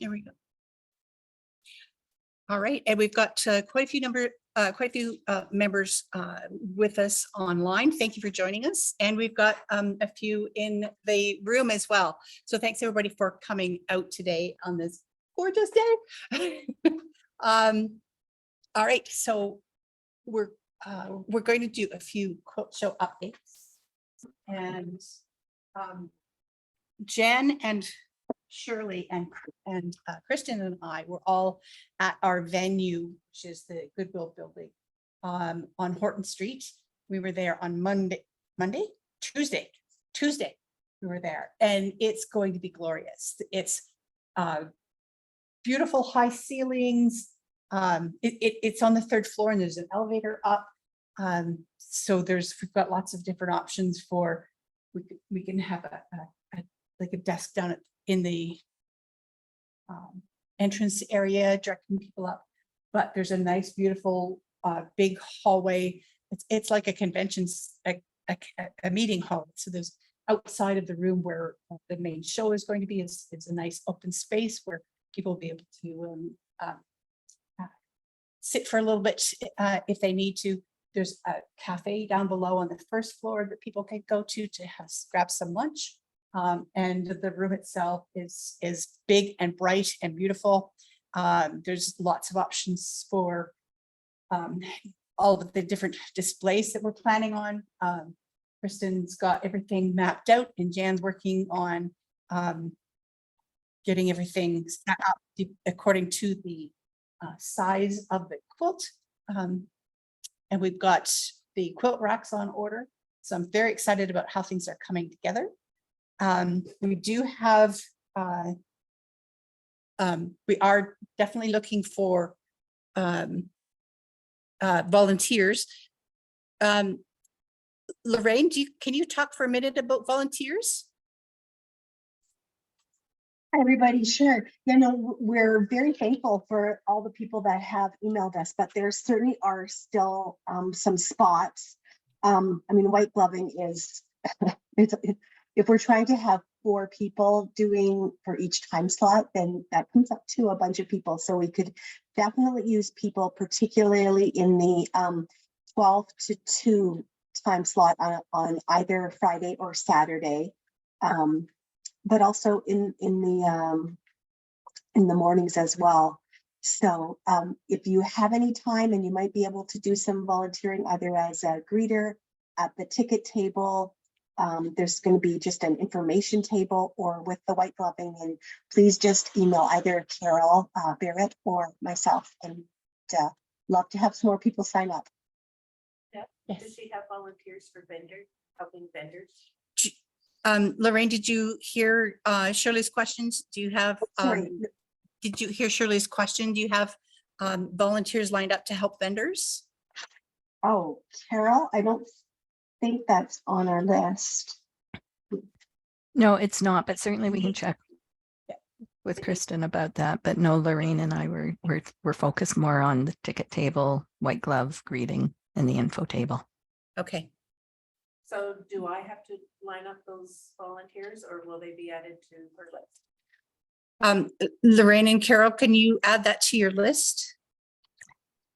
There we go. All right, and we've got quite a few members with us online. Thank you for joining us, and we've got a few in the room as well. So thanks everybody for coming out today on this gorgeous day. All right, so we're going to do a few Quilt Show updates, and Jen and Shirley and Kristen and I were all at our venue, which is the Goodwill building on Horton Street. We were there on Tuesday we were there, and it's going to be glorious. It's beautiful high ceilings. It's on the 3rd floor, and there's an elevator up. So we've got lots of different options for, we can have like a desk down in the entrance area directing people up, but there's a nice, beautiful, big hallway. It's like a convention, a meeting hall. So there's outside of the room where the main show is going to be is a nice open space where people will be able to sit for a little bit if they need to. There's a cafe down below on the 1st floor that people can go to grab some lunch. And the room itself is big and bright and beautiful. There's lots of options for all of the different displays that we're planning on. Kristen's got everything mapped out, and Jan's working on getting everything set up according to the size of the quilt. And we've got the quilt racks on order. So I'm very excited about how things are coming together. We do have, we are definitely looking for volunteers. Lorraine, can you talk for a minute about volunteers? Hi, everybody. Sure. We're very thankful for all the people that have emailed us, but there certainly are still some spots. I mean, white gloving is, if we're trying to have 4 people doing for each time slot, then that comes up to a bunch of people. So we could definitely use people, particularly in the 12 to 2 time slot on either Friday or Saturday. But also in the mornings as well. So if you have any time and you might be able to do some volunteering either as a greeter at the ticket table, there's going to be just an information table or with the white gloving, and please just email either Carol Barrett or myself, and love to have some more people sign up. Yeah. Yes. Does she have volunteers for helping vendors? Lorraine, did you hear Shirley's questions? Do you have, did you hear Shirley's question? Do you have volunteers lined up to help vendors? Oh, Carol, I don't think that's on our list. No, it's not, but certainly we can check with Kristen about that. But no, Lorraine and I we're focused more on the ticket table, white glove greeting, and the info table. Okay. So do I have to line up those volunteers, or will they be added to her list? Lorraine and Carol, can you add that to your list?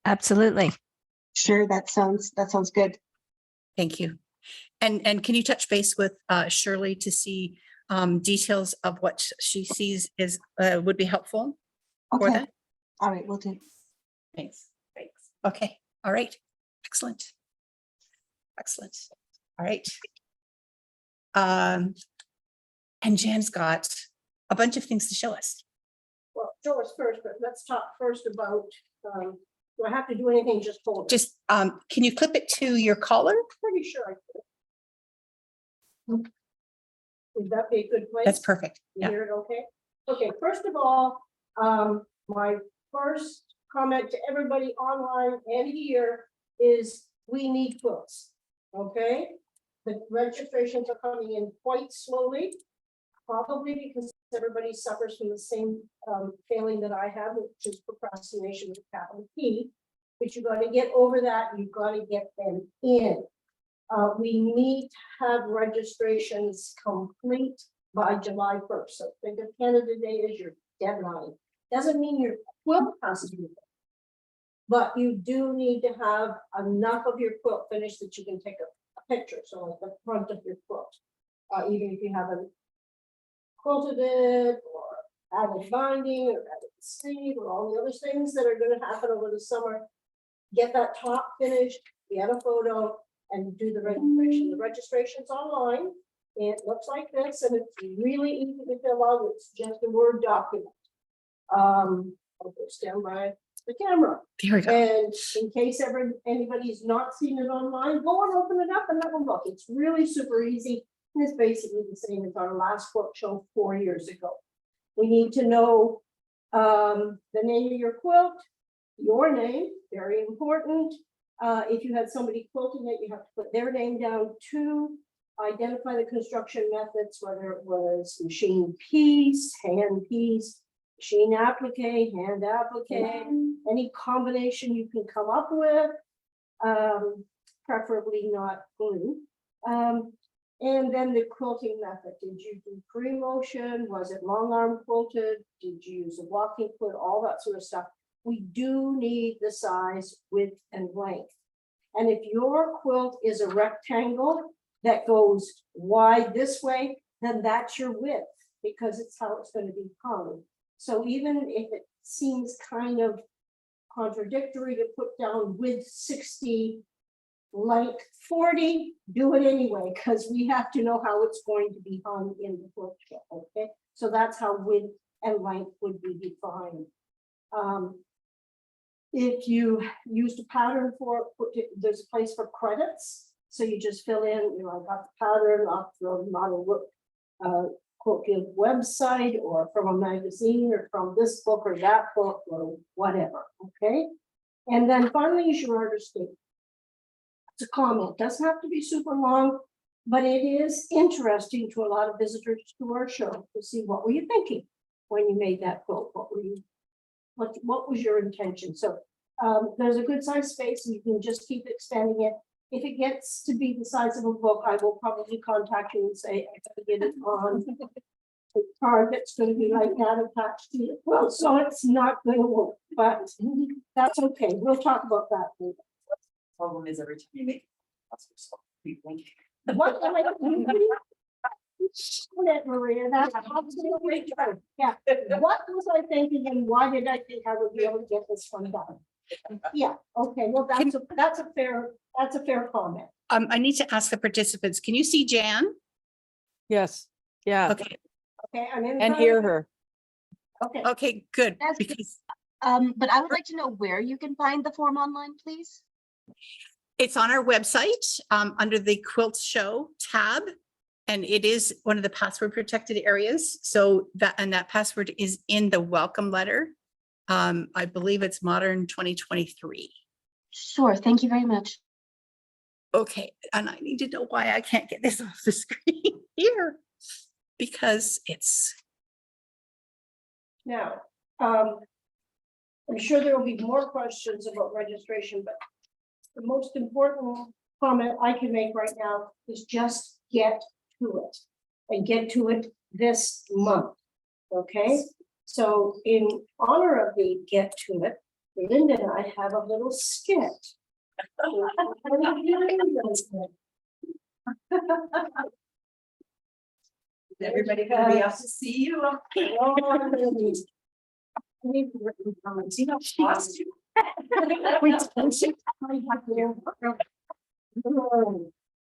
Absolutely. Sure, that sounds good. Thank you. And can you touch base with Shirley to see details of what she sees is would be helpful for that? All right, we'll do. Thanks. Okay. All right. Excellent. All right. And Jan's got a bunch of things to show us. Well, show us first, but let's talk first about, do I have to do anything? Just hold it? Just, can you clip it to your collar? Pretty sure I could. Would that be a good place? That's perfect. You Yeah. hear it okay? Okay, first of all, my first comment to everybody online and here is we need quilts, okay? The registrations are coming in quite slowly, probably because everybody suffers from the same failing that I have, which is procrastination with a capital P. But you got to get over that. You've got to get them in. We need to have registrations complete by July 1st. So think of Canada Day as your deadline. Doesn't mean your quilt has to be done. But you do need to have enough of your quilt finished that you can take a picture, so like the front of your quilt. Even if you haven't quilted it or added binding or added sleeve or all the other things that are gonna happen over the summer. Get that top finished, get a photo and do the registration. The registration's online. It looks like this and it's really easy to fill out. It's just a Word document. I'll just stand by the camera. There we go. And in case anybody's not seen it online, go and open it up and have a look. It's really super easy. And it's basically the same as our last Quilt Show 4 years ago. We need to know the name of your quilt, your name, very important. If you had somebody quilting it, you have to put their name down too. Identify the construction methods, whether it was machine piece, hand piece, machine applique, hand applique, any combination you can come up with, preferably not glue. And then the quilting method. Did you do free motion? Was it long arm quilted? Did you use a walking quilt? All that sort of stuff. We do need the size, width, and length. And if your quilt is a rectangle that goes wide this way, then that's your width because it's how it's going to be hung. So even if it seems kind of contradictory to put down width 60, length 40, do it anyway, because we have to know how it's going to be hung in the quilt show, okay? So that's how width and length would be defined. If you used a pattern for it, there's a place for credits. So you just fill in, I got the pattern off the model Quilt Guild website or from a magazine or from this book or that book or whatever, okay? And then finally is your order statement. It's a comment, doesn't have to be super long, but it is interesting to a lot of visitors to our show to see what were you thinking when you made that quilt? What was your intention? So there's a good size space and you can just keep expanding it. If it gets to be the size of a book, I will probably contact you and say, I gotta get it on a card that's gonna be like that attached to it. Well, so it's not gonna work, but that's okay. We'll talk about that later. Problem is every time you make. What am I doing? Maria, that's absolutely true. Yeah, what was I thinking and why did I think I would be able to get this one done? Yeah, okay, well, that's a fair comment. I need to ask the participants, can you see Jan? Yes, yeah, Okay, Okay, I'm in. and hear her. Okay, okay, good. That's- Because But I would like to know where you can find the form online, please. it's on our website, under the Quilt Show tab. And it is one of the password protected areas. So that password is in the welcome letter. I believe it's modern 2023. Sure, thank you very much. Okay, and I need to know why I can't get this off the screen here. Because it's, now, I'm sure there will be more questions about registration, but the most important comment I can make right now is just get to it and get to it this month. Okay, so in honor of the get to it, Linda and I have a little skit. Everybody gonna be out to see you.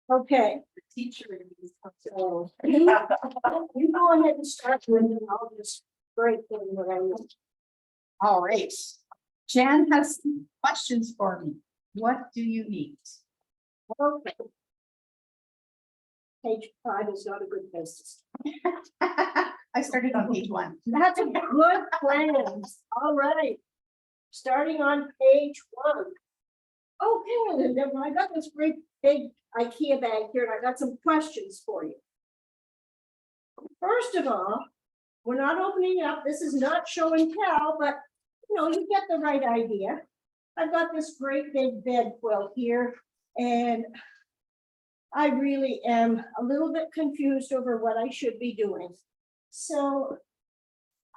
Okay, Teacher. so you go ahead and start with it, and I'll just break in what I need. All right. Jan has some questions for me. What do you need? Okay. Page 5 is not a good place to start. I started on page 1. That's a good plan. All right. Starting on page 1. Okay, Linda, well, I got this great big IKEA bag here and I got some questions for you. First of all, we're not opening up. This is not show and tell, but you get the right idea. I've got this great big bed quilt here and I really am a little bit confused over what I should be doing. So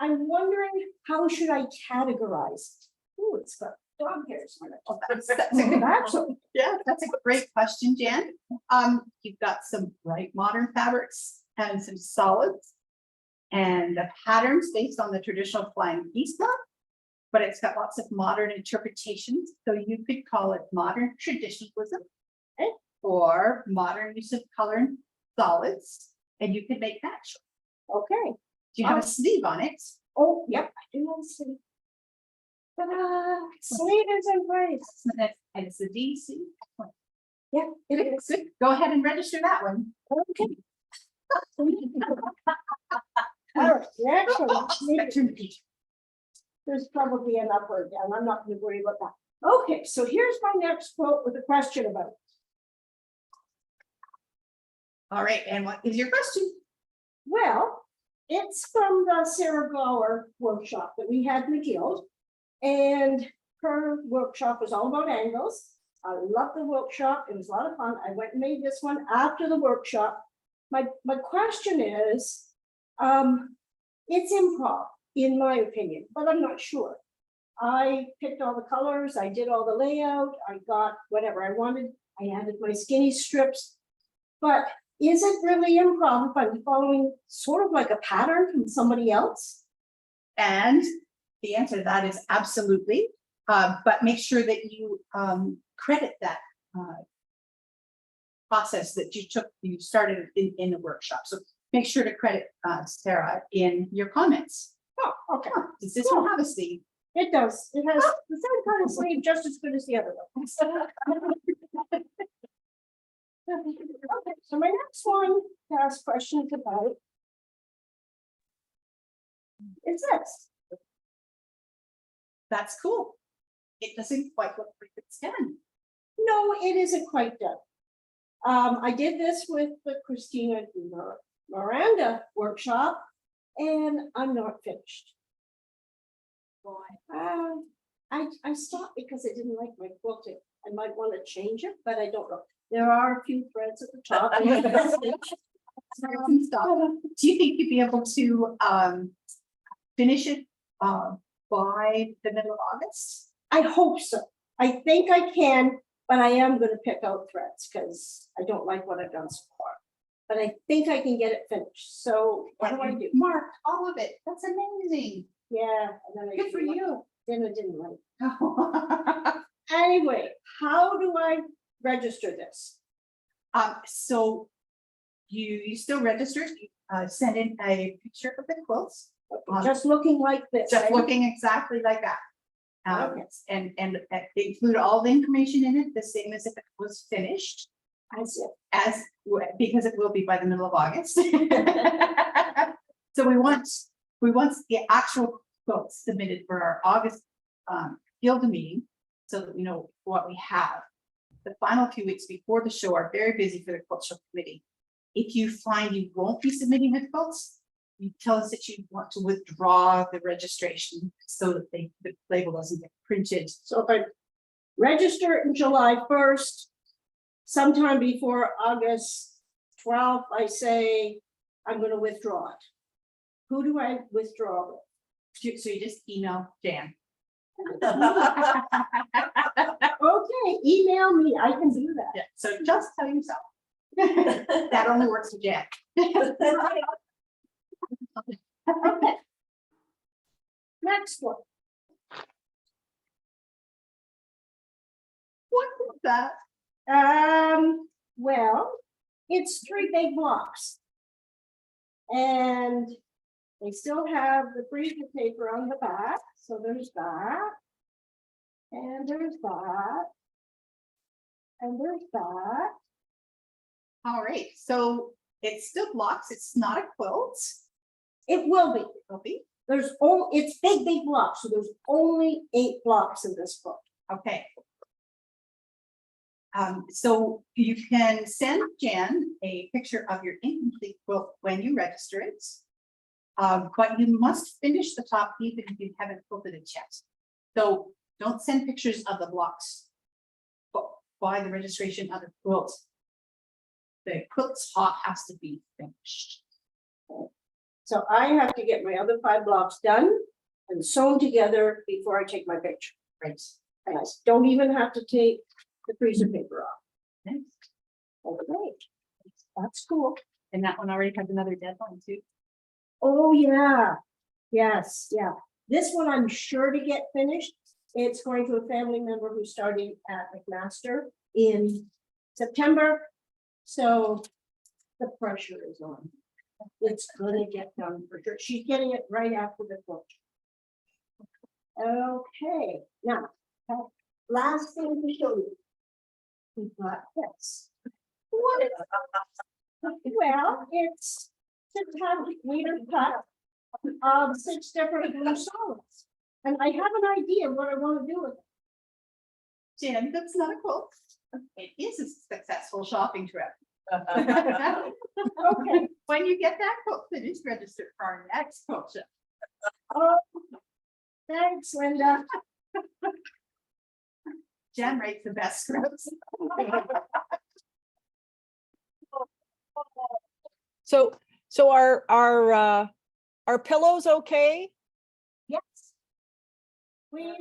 I'm wondering, how should I categorize it? Ooh, it's got dog hairs on it. That's a good- That's a- Yeah, that's a great question, Jan. You've got some bright modern fabrics and some solids. And the patterns based on the traditional flying geese block, but it's got lots of modern interpretations. So you could call it modern traditionalism, okay, or modern use of color and solids, and you can make that. Okay. Do you have a sleeve on it? Oh, yep, I do want to see. Ta-da! Sleeve is in place. And it's the DC. Yeah, it is. Good. Go ahead and register that one. Okay. All right, next one. Spectrum Beach. There's probably an up or down. I'm not gonna worry about that. Okay, so here's my next quote with a question about it. All right, and what is your question? Well, it's from the Sarah Gower workshop that we had in the guild. And her workshop was all about angles. I loved the workshop. It was a lot of fun. I went and made this one after the workshop. My question is, it's improv, in my opinion, but I'm not sure. I picked all the colors, I did all the layout, I got whatever I wanted. I added my skinny strips. But is it really improv if I'm following sort of like a pattern from somebody else? And the answer to that is absolutely. But make sure that you credit that process that you started in the workshop. So make sure to credit Sarah in your comments. Oh, okay. Does this one have a sleeve? It does. It has the same kind of sleeve, just as good as the other one. Okay, so my next one to ask questions about is this. That's cool. It doesn't quite look like it's done. No, it isn't quite done. I did this with the Christina Miranda workshop, and I'm not finished. Why? I stopped because I didn't like my quilting. I might want to change it, but I don't know. There are a few threads at the top. Do you think you'd be able to finish it by the middle of August? I hope so. I think I can, but I am going to pick out threads because I don't like what I've done so far. But I think I can get it finished. So what do I do? Mark all of it. That's amazing. Yeah. And then I Good for you. Then I didn't like. Anyway, how do I register this? So you still registered, send in a picture of the quilts, Just looking like this. just right? looking exactly like that. Okay. And include all the information in it, the same as if it was finished, I see. because it will be by the middle of August. So we want the actual quotes submitted for our August guild meeting, so that we know what we have. The final few weeks before the show are very busy for the Quilt Show committee. If you find you won't be submitting the quilts, you tell us that you want to withdraw the registration so that the label doesn't get printed. So if I register in July 1st, sometime before August 12th, I say I'm going to withdraw it. Who do I withdraw with? So you just email Jan. Okay, email me. I can do that. Yeah, so just tell yourself. That only works for Jan. Okay. Next one. What is that? Well, it's 3 big blocks. And they still have the freezer paper on the back, so there's that. And there's that. And there's that. All right, so it's still blocks. It's not a quilt. It will be. It'll be. There's it's big blocks, so there's only 8 blocks in this book. Okay. So you can send Jan a picture of your incomplete quilt when you register it. But you must finish the top even if you haven't quilted it yet. So don't send pictures of the blocks. But by the registration of the quilt, the quilt's top has to be finished. So I have to get my other 5 blocks done and sewn together before I take my picture. Right. And I don't even have to take the freezer paper off. Nice. Okay, that's cool. And that one already has another deadline too. Oh, yeah. Yes, yeah. This one I'm sure to get finished. It's going to a family member who's starting at McMaster in September. So the pressure is on. It's gonna get done for sure. She's getting it right after the quilt. Okay, now, last thing to show you. We've got this. What is well, it's 600-meter cut of 6 different blue solids. And I have an idea what I want to do with it. Jen, that's not a quilt. It is a successful shopping trip. Okay, When you get that quilt finished, register for our next quilt show. oh, thanks, Linda. Jen writes the best scripts. So are pillows okay? Yes. We,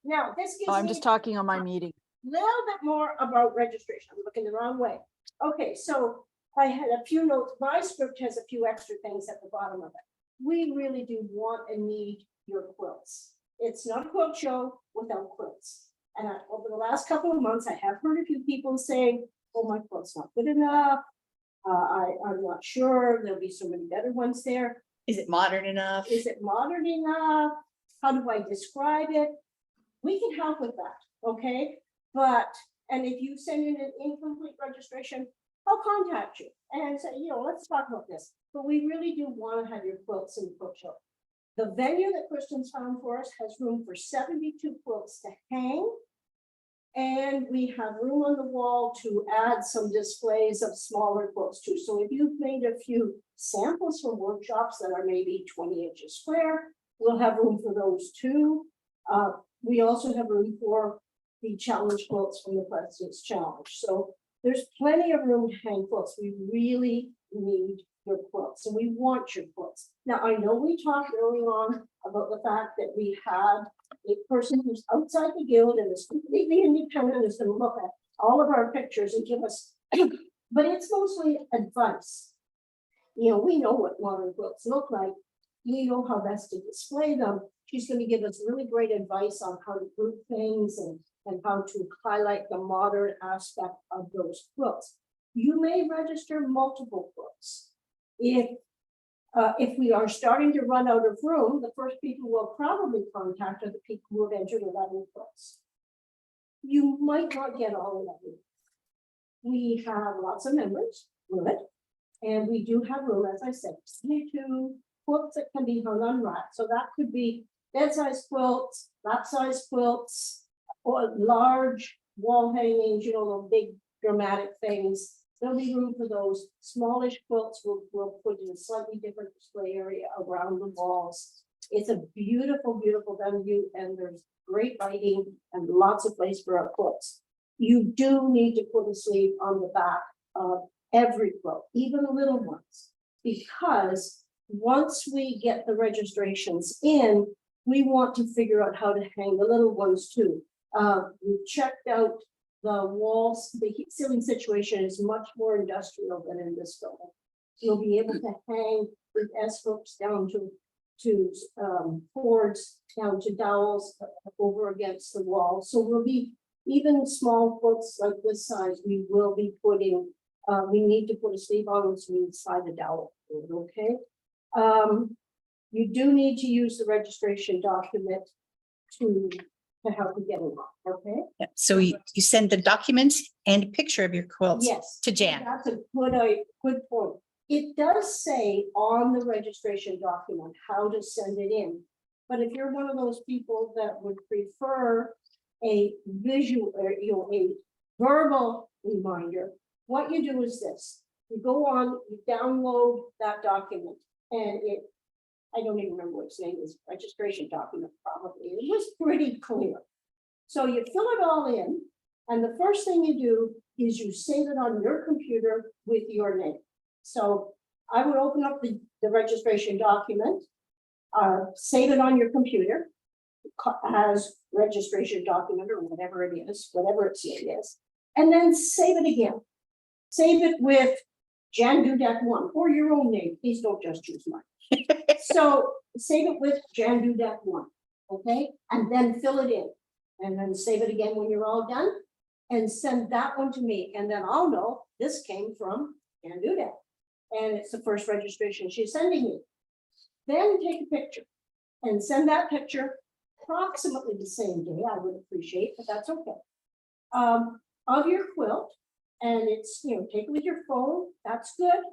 now, this gives Oh, I'm me just talking on my meeting. little bit more about registration. I'm looking the wrong way. Okay, so I had a few notes. My script has a few extra things at the bottom of it. We really do want and need your quilts. It's not a quilt show without quilts. And over the last couple of months, I have heard a few people saying, oh, my quilt's not good enough. I'm not sure. There'll be so many better ones there. Is it modern enough? Is it modern enough? How do I describe it? We can help with that, okay? But, and if you send in an incomplete registration, I'll contact you and say, let's talk about this. But we really do want to have your quilts in the quilt show. The venue that Kristen's found for us has room for 72 quilts to hang. And we have room on the wall to add some displays of smaller quilts too. So if you've made a few samples from workshops that are maybe 20 inches square, we'll have room for those too. We also have room for the challenge quilts from the President's Challenge. So there's plenty of room to hang quilts. We really need your quilts and we want your quilts. Now, I know we talked early on about the fact that we had a person who's outside the guild and is completely independent is going to look at all of our pictures and give us, but it's mostly advice. We know what modern quilts look like. We know how best to display them. She's going to give us really great advice on how to group things and how to highlight the modern aspect of those quilts. You may register multiple quilts. If we are starting to run out of room, the first people we'll probably contact are the people who have entered 11 quilts. You might not get all 11. We have lots of members, good, and we do have room, as I said, 22 quilts that can be hung on racks. So that could be bed-size quilts, lap-size quilts, or large wall hangings, the big dramatic things. There'll be room for those. Smallish quilts we'll put in a slightly different display area around the walls. It's a beautiful, beautiful venue, and there's great lighting and lots of place for our quilts. You do need to put a sleeve on the back of every quilt, even the little ones, because once we get the registrations in, we want to figure out how to hang the little ones too. We checked out the walls, the ceiling situation is much more industrial than in this building. You'll be able to hang with S-hooks down to boards, down to dowels over against the wall. So we'll be, even small quilts like this size, we will be putting, we need to put a sleeve on, so we slide the dowel, okay? You do need to use the registration document to help you get it on, okay? Yeah, so you send the documents and a picture of your quilts Yes. to Jan. That's a good point. It does say on the registration document how to send it in. But if you're one of those people that would prefer a visual or a verbal reminder, what you do is this. You go on, you download that document, and I don't even remember what its name is, registration document probably. It was pretty clear. So you fill it all in, and the first thing you do is you save it on your computer with your name. So I would open up the registration document, save it on your computer as registration document or whatever it is, whatever it is, and then save it again. Save it with Jan Dudek 1 or your own name. Please don't just choose mine. So save it with Jan Dudek 1, okay? And then fill it in. And then save it again when you're all done and send that one to me. And then I'll know this came from Jan Dudek. And it's the first registration she's sending you. Then take a picture and send that picture approximately the same day. I would appreciate, but that's okay. Of your quilt, and it's, you know, take it with your phone. That's good.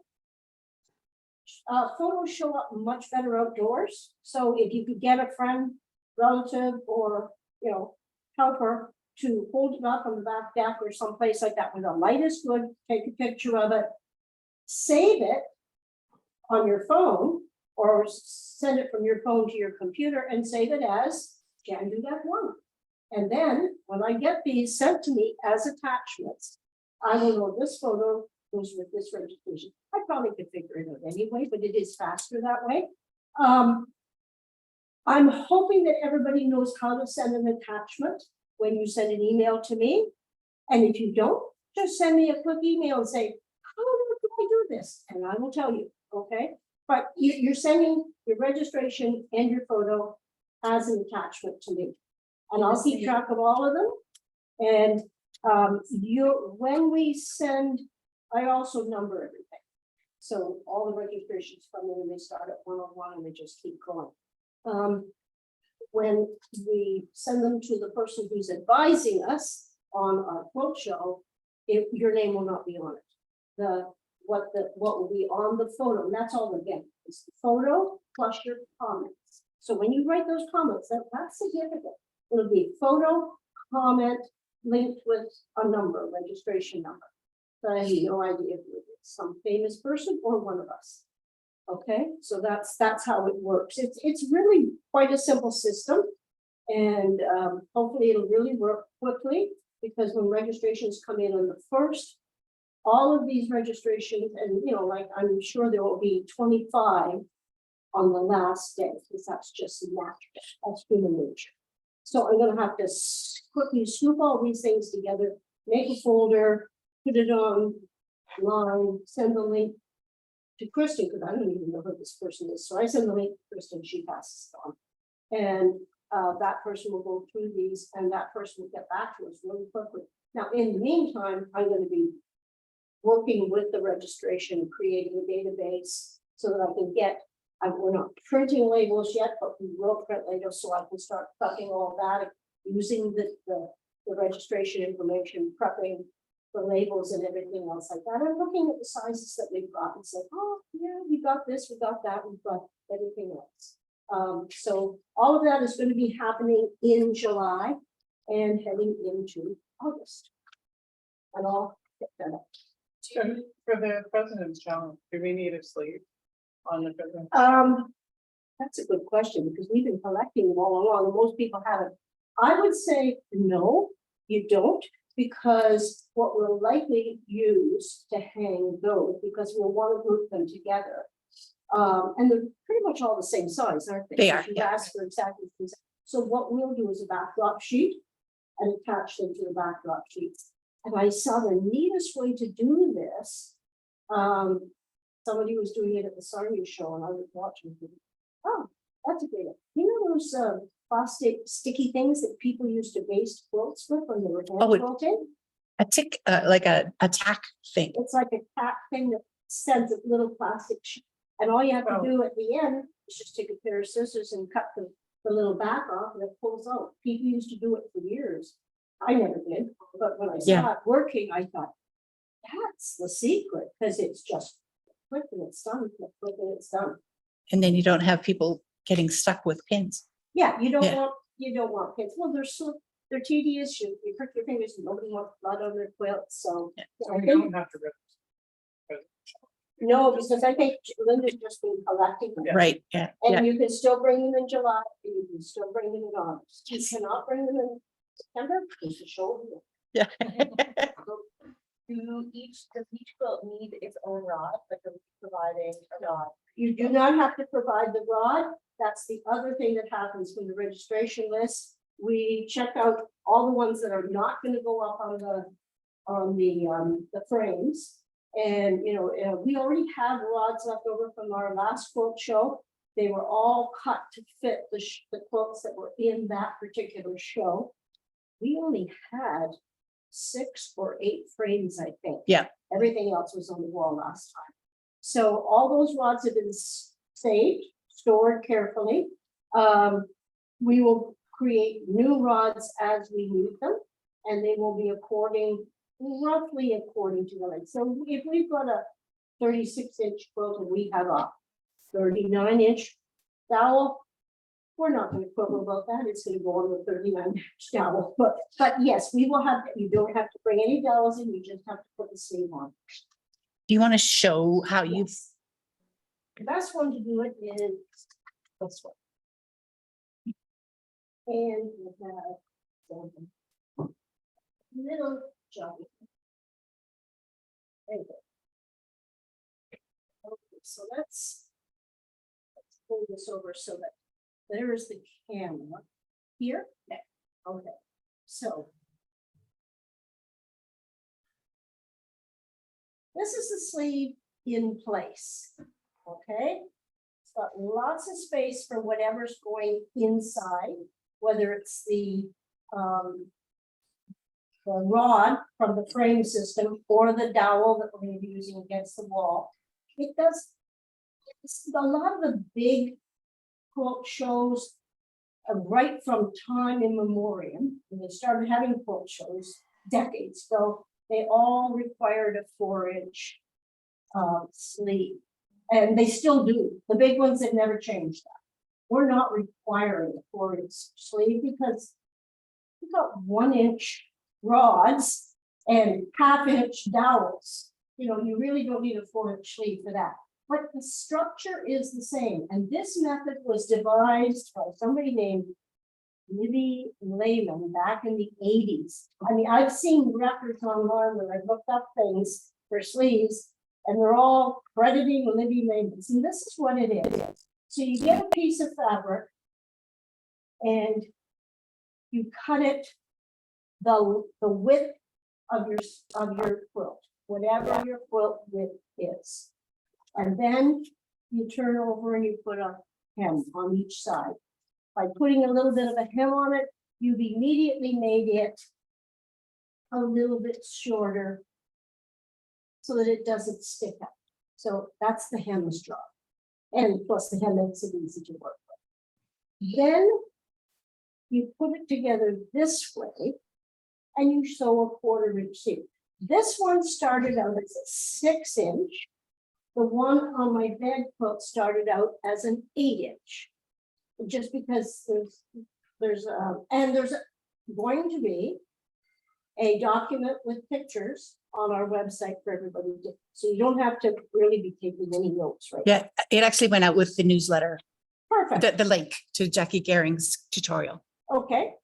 Photos show up much better outdoors. So if you could get a friend, relative, or, you know, helper to hold it up on the back deck or someplace like that where the light is good, take a picture of it, save it on your phone, or send it from your phone to your computer and save it as Jan Dudek 1. And then when I get these sent to me as attachments, I will know this photo goes with this registration. I probably could figure it out anyway, but it is faster that way. I'm hoping that everybody knows how to send an attachment when you send an email to me. And if you don't, just send me a quick email and say, how do I do this? And I will tell you, okay? But you're sending your registration and your photo as an attachment to me. And I'll keep track of all of them. And when we send, I also number everything. So all the registrations come in and they start at 101 and they just keep going. When we send them to the person who's advising us on our Quilt Show, your name will not be on it. What will be on the photo, and that's all again, it's the photo plus your comments. So when you write those comments, that's significant. It'll be photo, comment, linked with a number, registration number. So I have no idea if it's some famous person or one of us. Okay, so that's how it works. It's really quite a simple system, and hopefully it'll really work quickly, because when registrations come in on the 1st, all of these registrations, and you know, like I'm sure there will be 25 on the last day, because that's just natural. That's human nature. So I'm gonna have to quickly swoop all these things together, make a folder, put it online, send the link to Kristen, because I don't even know who this person is. So I send the link to Kristen, she passes it on. And that person will go through these, and that person will get back to us really quickly. Now, in the meantime, I'm going to be working with the registration, creating a database so that I can get, we're not printing labels yet, but we will print labels so I can start prepping all that, using the registration information, prepping the labels and everything else like that. I'm looking at the sizes that we've got and say, oh yeah, we got this, we got that, we've got everything else. So all of that is going to be happening in July and heading into August. And I'll get that up. For the president's challenge, do we need a sleeve on the president? That's a good question, because we've been collecting them all along, and most people haven't. I would say no, you don't, because what we'll likely use to hang those, because we'll want to group them together. And they're pretty much all the same size, aren't they? They are, You yeah. asked for exactly the same. So what we'll do is a backdrop sheet and attach them to the backdrop sheets. And I saw the neatest way to do this. Somebody was doing it at the Sarnia show, and I was watching. Oh, that's a great idea. You know those plastic sticky things that people used to baste quilts with when they were quilting? A tick, like a tack thing. It's like a tack thing that sends a little plastic sheet. And all you have to do at the end is just take a pair of scissors and cut the little back off, and it pulls out. People used to do it for years. I never did, but when I saw it working, I thought, that's the secret, because it's just quick and it's done, quick and it's done. And then you don't have people getting stuck with pins. Yeah, you don't want pins. Well, they're tedious. You hurt your fingers, and nobody wants blood on their quilts. So So I we think don't have to. no, because I think Linda's just been collecting them. Yeah. Right, yeah, And yeah. you can still bring them in July, and you can still bring them in August. You cannot bring them in September because the show. Yeah. does each quilt need its own rod, like are we providing a rod? You do not have to provide the rod. That's the other thing that happens from the registration list. We check out all the ones that are not gonna go up on the frames. And, you know, we already have rods left over from our last quilt show. They were all cut to fit the quilts that were in that particular show. We only had 6 or 8 frames, I think. Yeah. Everything else was on the wall last time. So all those rods have been saved, stored carefully. We will create new rods as we need them, and they will be roughly according to the length. So if we've got a 36-inch quilt and we have a 39-inch dowel, we're not going to quibble about that. It's going to go on the 39-inch dowel. But yes, we will have. You don't have to bring any dowels in. You just have to put the sleeve on. Do you want to show how you? Yes. The best one to do it is this one. And we have little job. There you go. Okay, so let's pull this over so that there's the camera here. Yeah. Okay, so this is the sleeve in place. Okay, it's got lots of space for whatever's going inside, whether it's the rod from the frame system or the dowel that we're going to be using against the wall. It does. A lot of the big quilt shows, right from time immemorial, when they started having quilt shows decades ago, they all required a 4-inch sleeve, and they still do. The big ones have never changed that. We're not requiring a 4-inch sleeve because we've got 1-inch rods and 1/2-inch dowels. You know, you really don't need a 4-inch sleeve for that. But the structure is the same. And this method was devised by somebody named Libby Lehman back in the 80s. I mean, I've seen records online where I've looked up things for sleeves, and they're all crediting Libby Lehman. And this is what it is. So you get a piece of fabric and you cut it the width of your quilt, whatever your quilt width is. And then you turn over and you put a hem on each side. By putting a little bit of a hem on it, you've immediately made it a little bit shorter so that it doesn't stick out. So that's the hem's job. And plus the hem makes it easy to work with. Then you put it together this way and you sew a 1/4-inch seam. This one started out as a 6-inch. The one on my bed quilt started out as an 8-inch. Just because there's going to be a document with pictures on our website for everybody to, so you don't have to really be taking any notes, right? Yeah, it actually went out with the newsletter, Perfect. the link to Jackie Gehring's tutorial. Okay.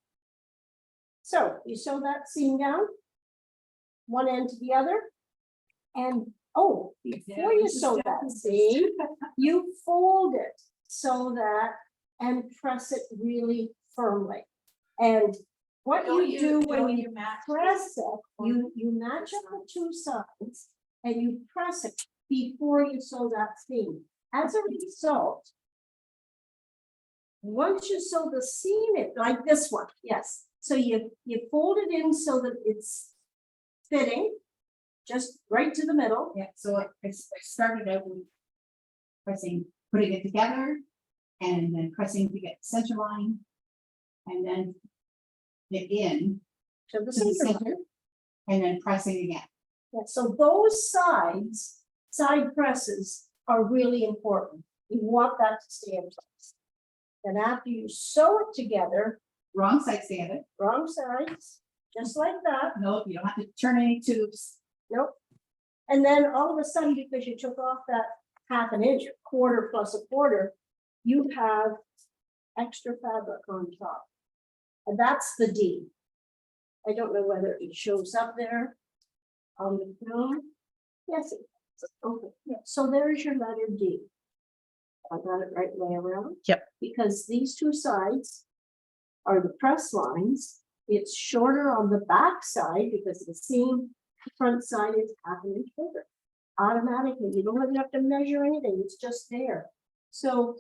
So you sew that seam down, one end to the other, and before you sew that seam, you fold it so that and press it really firmly. And what you do when you press it, you match up the two sides and you press it before you sew that seam. As a result, once you sew the seam, it like this one, yes. So you fold it in so that it's fitting, just right to the middle. Yeah, so I started out with putting it together and then pressing to get the center line. And then it in To the to the center. center and then pressing again. Yeah, so those side presses are really important. You want that to stay in place. Then after you sew it together, Wrong side together. wrong sides, just like that. No, you don't have to turn any tubes. Nope. And then all of a sudden, because you took off that 1/2 inch, 1/4 plus 1/4, you have extra fabric on top. And that's the D. I don't know whether it shows up there. on the film. Yes, okay, yeah, so there's your letter D. I got it right way around. Yep. Because these two sides are the press lines. It's shorter on the back side because the seam front side is half an inch bigger. Automatically, you don't even have to measure anything, it's just there. So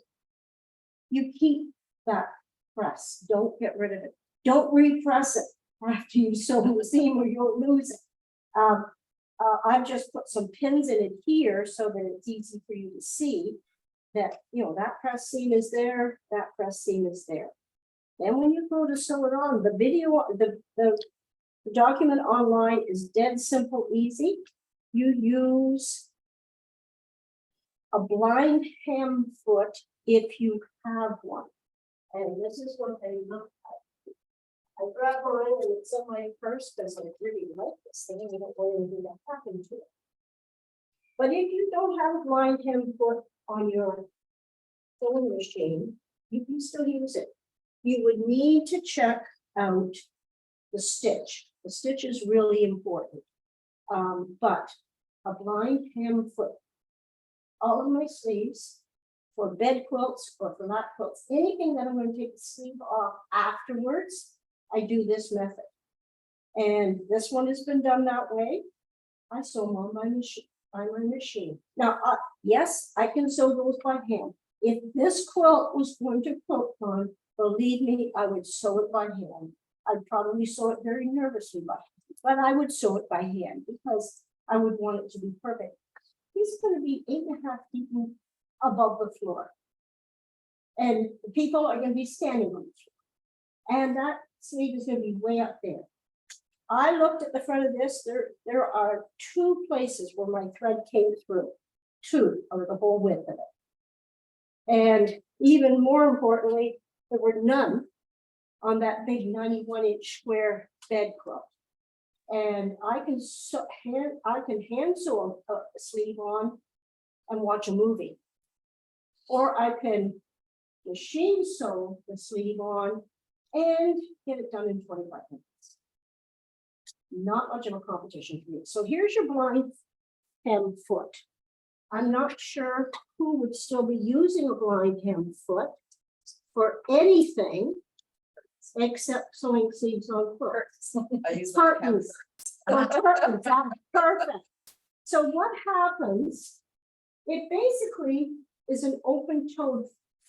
you keep that press, don't get rid of it. Don't repress it after you sew the seam or you'll lose it. I've just put some pins in it here so that it's easy for you to see that, that press seam is there, that press seam is there. Then when you go to sew it on, the video, the document online is dead simple, easy. You use a blind hem foot if you have one. And this is what they look like. I grabbed mine and it's in my purse because I really like this thing. I don't want anything to happen to it. But if you don't have a blind hem foot on your sewing machine, you can still use it. You would need to check out the stitch. The stitch is really important. But a blind hem foot, all of my sleeves for bed quilts or for lap quilts, anything that I'm going to take the sleeve off afterwards, I do this method. And this one has been done that way. I sew them on my machine. Now, yes, I can sew those by hand. If this quilt was going to quilt on, believe me, I would sew it by hand. I'd probably sew it very nervously by hand, but I would sew it by hand because I would want it to be perfect. It's going to be 8.5 feet above the floor. And people are going to be standing on the floor. And that sleeve is going to be way up there. I looked at the front of this. There are 2 places where my thread came through. 2 over the whole width of it. And even more importantly, there were none on that big 91-inch square bed quilt. And I can hand sew a sleeve on and watch a movie. Or I can machine sew the sleeve on and get it done in 25 minutes. Not much of a competition for me. So here's your blind hem foot. I'm not sure who would still be using a blind hem foot for anything except sewing sleeves on quilts. Curtains. So curtains, that's perfect. So what happens, it basically is an open-toed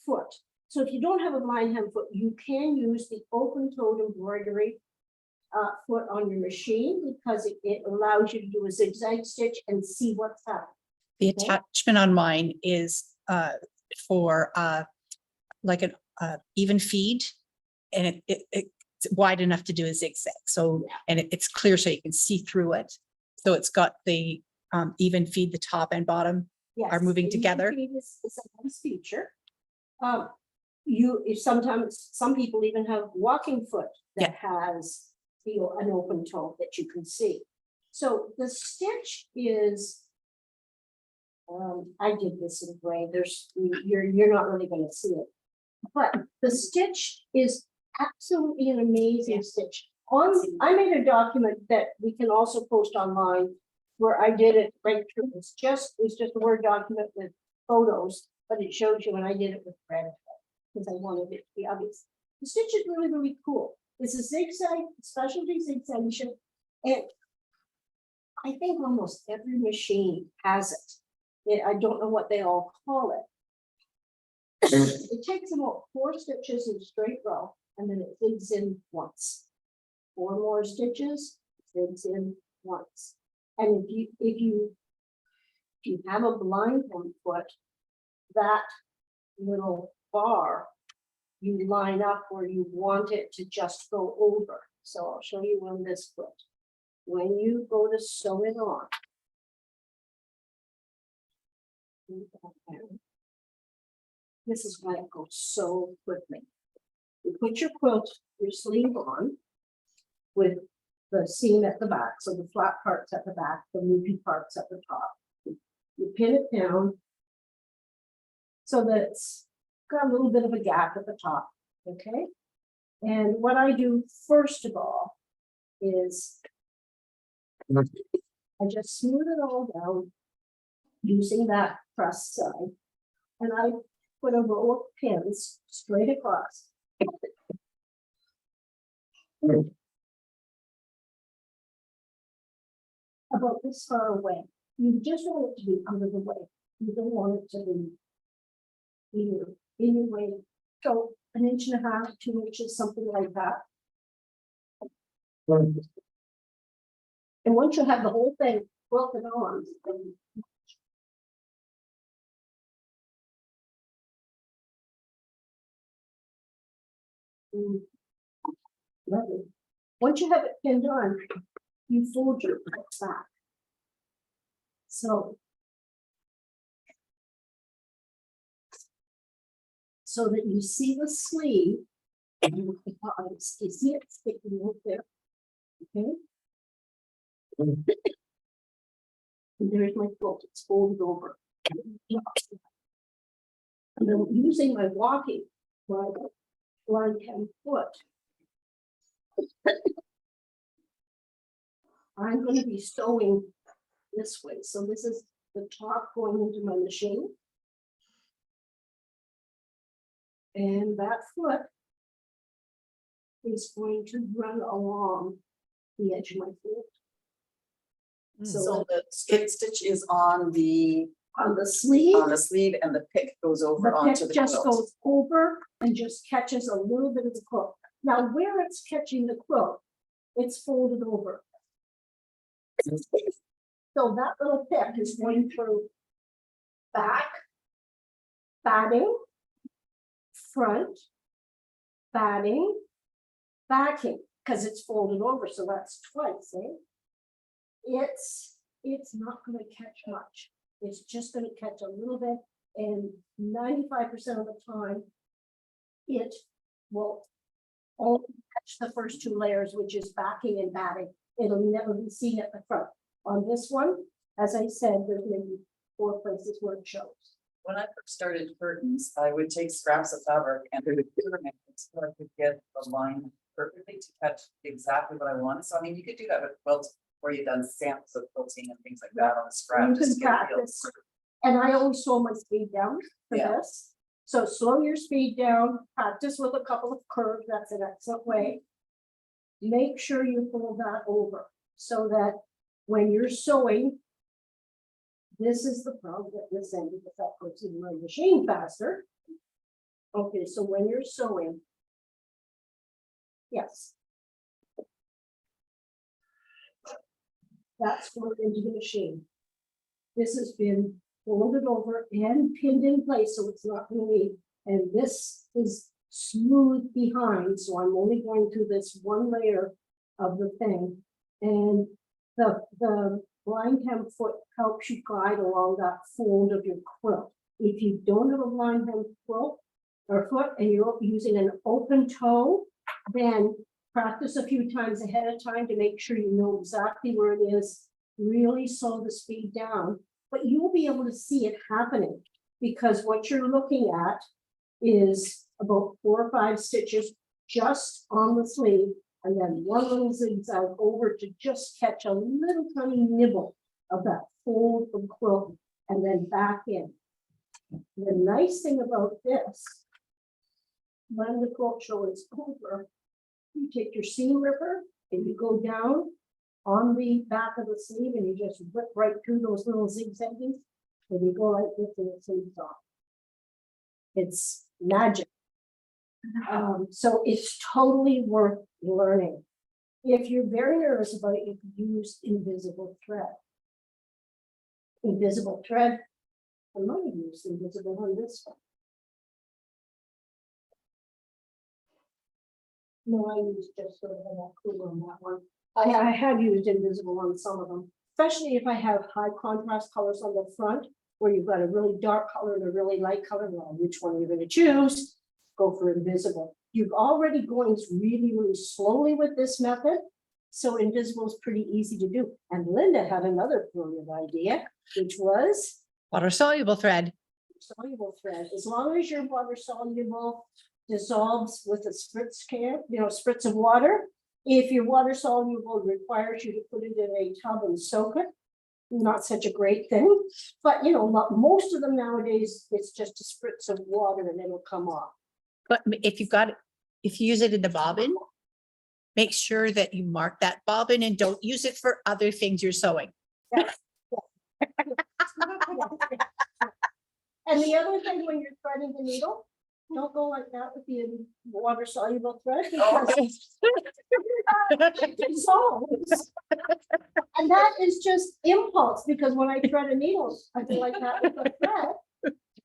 foot. So if you don't have a blind hem foot, you can use the open-toed embroidery foot on your machine because it allows you to do a zigzag stitch and see what's happening. The attachment on mine is for like an even feed, and it's wide enough to do a zigzag. So, and it's clear so you can see through it. So it's got the even feed, the top and bottom are moving the together. even feed is a nice feature. Sometimes some people even have walking foot that has an open toe that you can see. So the stitch is, I did this in gray. You're not really going to see it, but the stitch is absolutely an amazing stitch. I made a document that we can also post online where I did it right through. It's just a Word document with photos, but it shows you when I did it with red because I wanted it to be obvious. The stitch is really, really cool. It's a zigzag, specialty zigzag, and I think almost every machine has it. I don't know what they all call it. It takes about 4 stitches in a straight row, and then it zigs in once. 4 more stitches, zigs in once. And if you have a blind hem foot, that little bar you line up where you want it to just go over. So I'll show you on this foot. When you go to sew it on, this is why it goes so quickly. You put your sleeve on with the seam at the back, so the flat part's at the back, the loopy part's at the top. You pin it down so that it's got a little bit of a gap at the top, okay? And what I do first of all is I just smooth it all down using that press side. And I put a row of pins straight across. About this far away. You just want it to be out of the way. You don't want it to be in your way. So 1.5 inches, 2 inches, something like that. And once you have the whole thing broken on, then lovely. Once you have it pinned on, you fold your quilts back. So that you see the sleeve and you see it sticking out there. Okay. And there's my quilt, it's folded over. And then using my walking line 10 foot. I'm going to be sewing this way. So this is the top going into my machine. And that foot is going to run along the edge of my foot. So the skid stitch is on the sleeve, and the pick goes the over onto pick the just quilt. goes over and just catches a little bit of the quilt. Now where it's catching the quilt, it's folded over. So that little pick is going through back, batting, front, batting, backing, because it's folded over, so that's twice, eh? It's not going to catch much. It's just going to catch a little bit, and 95% of the time, it will only catch the first 2 layers, which is backing and batting. It'll never be seen at the front. On this one, as I said, there's maybe 4 places where it shows. When I first started curtains, I would take scraps of fabric and I would put until I could get the line perfectly to catch exactly what I wanted. So I mean, you could do that with quilts where you've done samples of quilting and things like that on a scrap. You just can to get a feel. practice. And I always slow my speed down for Yeah. this. So slow your speed down, practice with a couple of curves. That's an excellent way. Make sure you fold that over so that when you're sewing, this is the problem at this end because that puts in my machine faster. Okay, so when you're sewing, yes. That's going into the machine. This has been folded over and pinned in place, so it's not going to leave. And this is smooth behind, so I'm only going through this 1 layer of the thing. And the blind hem foot helps you guide along that fold of your quilt. If you don't have a blind hem quilt or foot and you're using an open toe, then practice a few times ahead of time to make sure you know exactly where it is. Really slow the speed down, but you will be able to see it happening because what you're looking at is about 4 or 5 stitches just on the sleeve, and then 1 little zigzag over to just catch a little tiny nibble of that fold from quilt and then back in. The nice thing about this, when the quilt show is over, you take your seam ripper and you go down on the back of the sleeve and you just whip right through those little zigzags and you go like this and it sleeves off. It's magic. So it's totally worth learning. If you're very nervous about it, you can use invisible thread. Invisible thread, I might have used invisible on this one. No, I used just sort of a clue on that one. I have used invisible on some of them, especially if I have high contrast colors on the front, where you've got a really dark color and a really light color. Well, which one you're going to choose? Go for invisible. You're already going really, really slowly with this method, so invisible is pretty easy to do. And Linda had another brilliant idea, which was Water soluble thread. soluble thread. As long as your water soluble dissolves with a spritz can, spritz of water. If your water soluble requires you to put it in a tub and soak it, not such a great thing, but you know, most of them nowadays, it's just a spritz of water and it'll come off. But if you've got, if you use it in the bobbin, make sure that you mark that bobbin and don't use it for other things you're sewing. And the other thing, when you're threading the needle, don't go like that with the water soluble thread. Because it dissolves. And that is just impulse, because when I thread a needle, I do like that with the thread.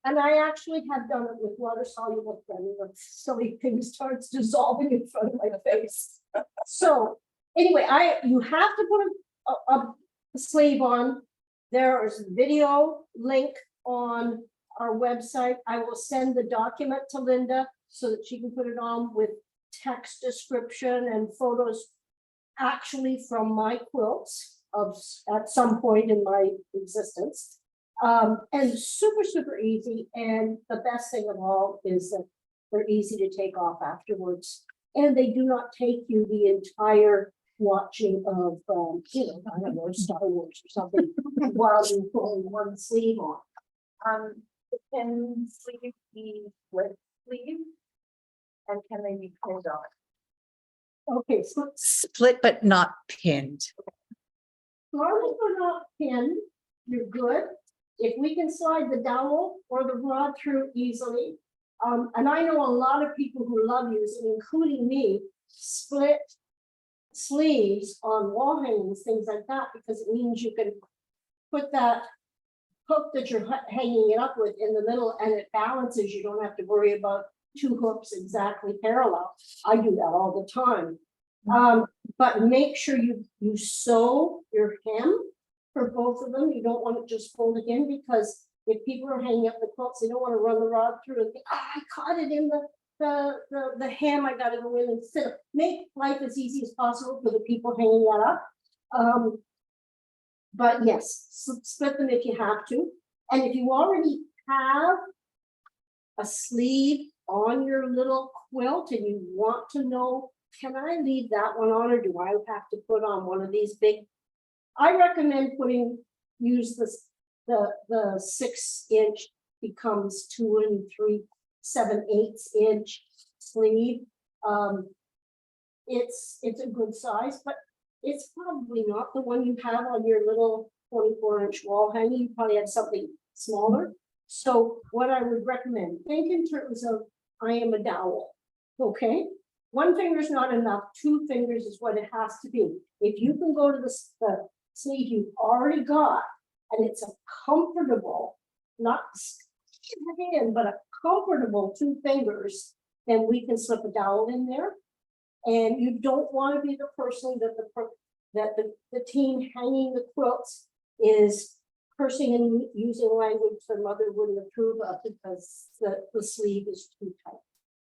And I actually have done it with water soluble thread, and the silly thing starts dissolving in front of my face. So anyway, you have to put a sleeve on. There is a video link on our website. I will send the document to Linda so that she can put it on with text description and photos actually from my quilts of at some point in my existence. And super, super easy. And the best thing of all is that they're easy to take off afterwards. And they do not take you the entire watching of, you know, I don't know, Star Wars or something while you're pulling one sleeve on. Can sleeve be split sleeve? And can they be pinned on? Okay, so Split but not pinned. as long as we're not pinned, you're good. If we can slide the dowel or the rod through easily. And I know a lot of people who love using, including me, split sleeves on wall hangings, things like that, because it means you can put that hook that you're hanging it up with in the middle and it balances. You don't have to worry about two hooks exactly parallel. I do that all the time. But make sure you sew your hem for both of them. You don't want to just fold it in, because if people are hanging up the quilts, they don't want to run the rod through and think, oh, I caught it in the hem. I got to go in and sit up. Make life as easy as possible for the people hanging that up. But yes, split them if you have to. And if you already have a sleeve on your little quilt and you want to know, can I leave that one on, or do I have to put on one of these big? I recommend use this, the 6-inch becomes 2 3/7/8 inch sleeve. It's a good size, but it's probably not the one you have on your little 24-inch wall hanging. You probably have something smaller. So what I would recommend, think in terms of, I am a dowel, okay? One finger is not enough, 2 fingers is what it has to be. If you can go to the sleeve you've already got, and it's a comfortable, not in, but a comfortable 2 fingers, then we can slip a dowel in there. And you don't want to be the person that the team hanging the quilts is cursing and using language their mother wouldn't approve of because the sleeve is too tight.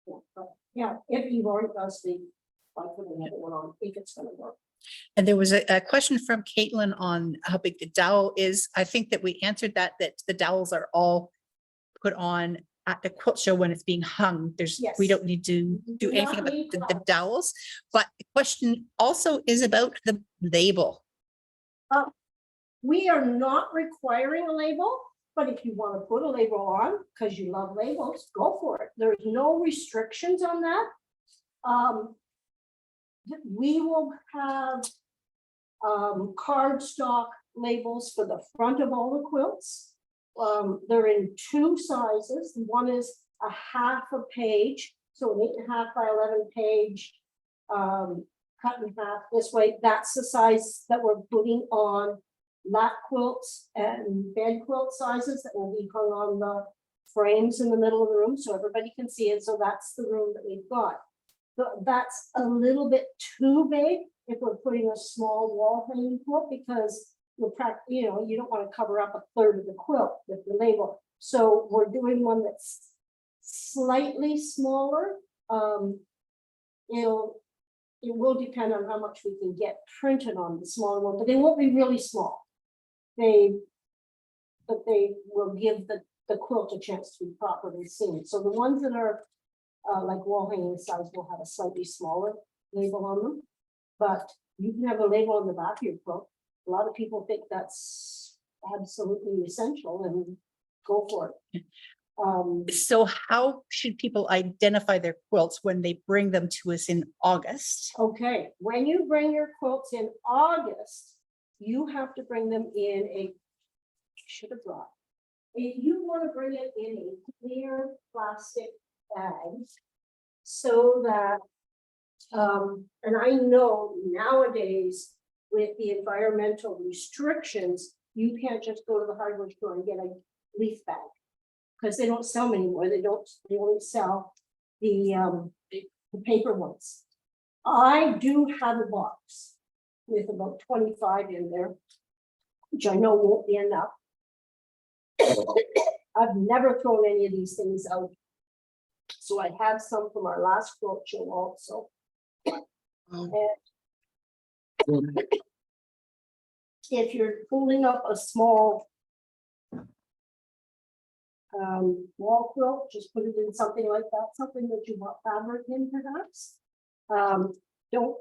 Yeah, but yeah, if you've already got a sleeve, I put another one on if it's going to work. And there was a question from Caitlin on how big the dowel is. I think that we answered that the dowels are all put on at the quilt show when it's being hung. We Yes. don't need to do Do anything not about need the dowels. But the question also is about the label. We are not requiring a label, but if you want to put a label on because you love labels, go for it. There's no restrictions on that. We will have cardstock labels for the front of all the quilts. They're in 2 sizes. One is a half a page, so an 8.5 by 11 page, cut in half this way. That's the size that we're putting on lap quilts and bed quilt sizes that will be hung on the frames in the middle of the room so everybody can see it. So that's the room that we've got. But that's a little bit too big if we're putting a small wall hanging quilt, because you don't want to cover up 1/3 of the quilt with the label. So we're doing one that's slightly smaller. It will depend on how much we can get printed on the smaller one, but they won't be really small. But they will give the quilt a chance to be properly seen. So the ones that are like wall hanging size will have a slightly smaller label on them, but you can have a label on the back of your quilt. A lot of people think that's absolutely essential, and go for it. So how should people identify their quilts when they bring them to us in August? Okay, when you bring your quilts in August, you have to bring them in should have brought. If you want to bring it in a clear plastic bag, so that, and I know nowadays with the environmental restrictions, you can't just go to the hardware store and get a leaf bag. Because they don't sell them anymore. They only sell the paper ones. I do have a box with about 25 in there, which I know won't be enough. I've never thrown any of these things out. So I have some from our last Quilt Show also. And if you're pulling up a small wall quilt, just put it in something like that, something that you want fabric in perhaps. Don't,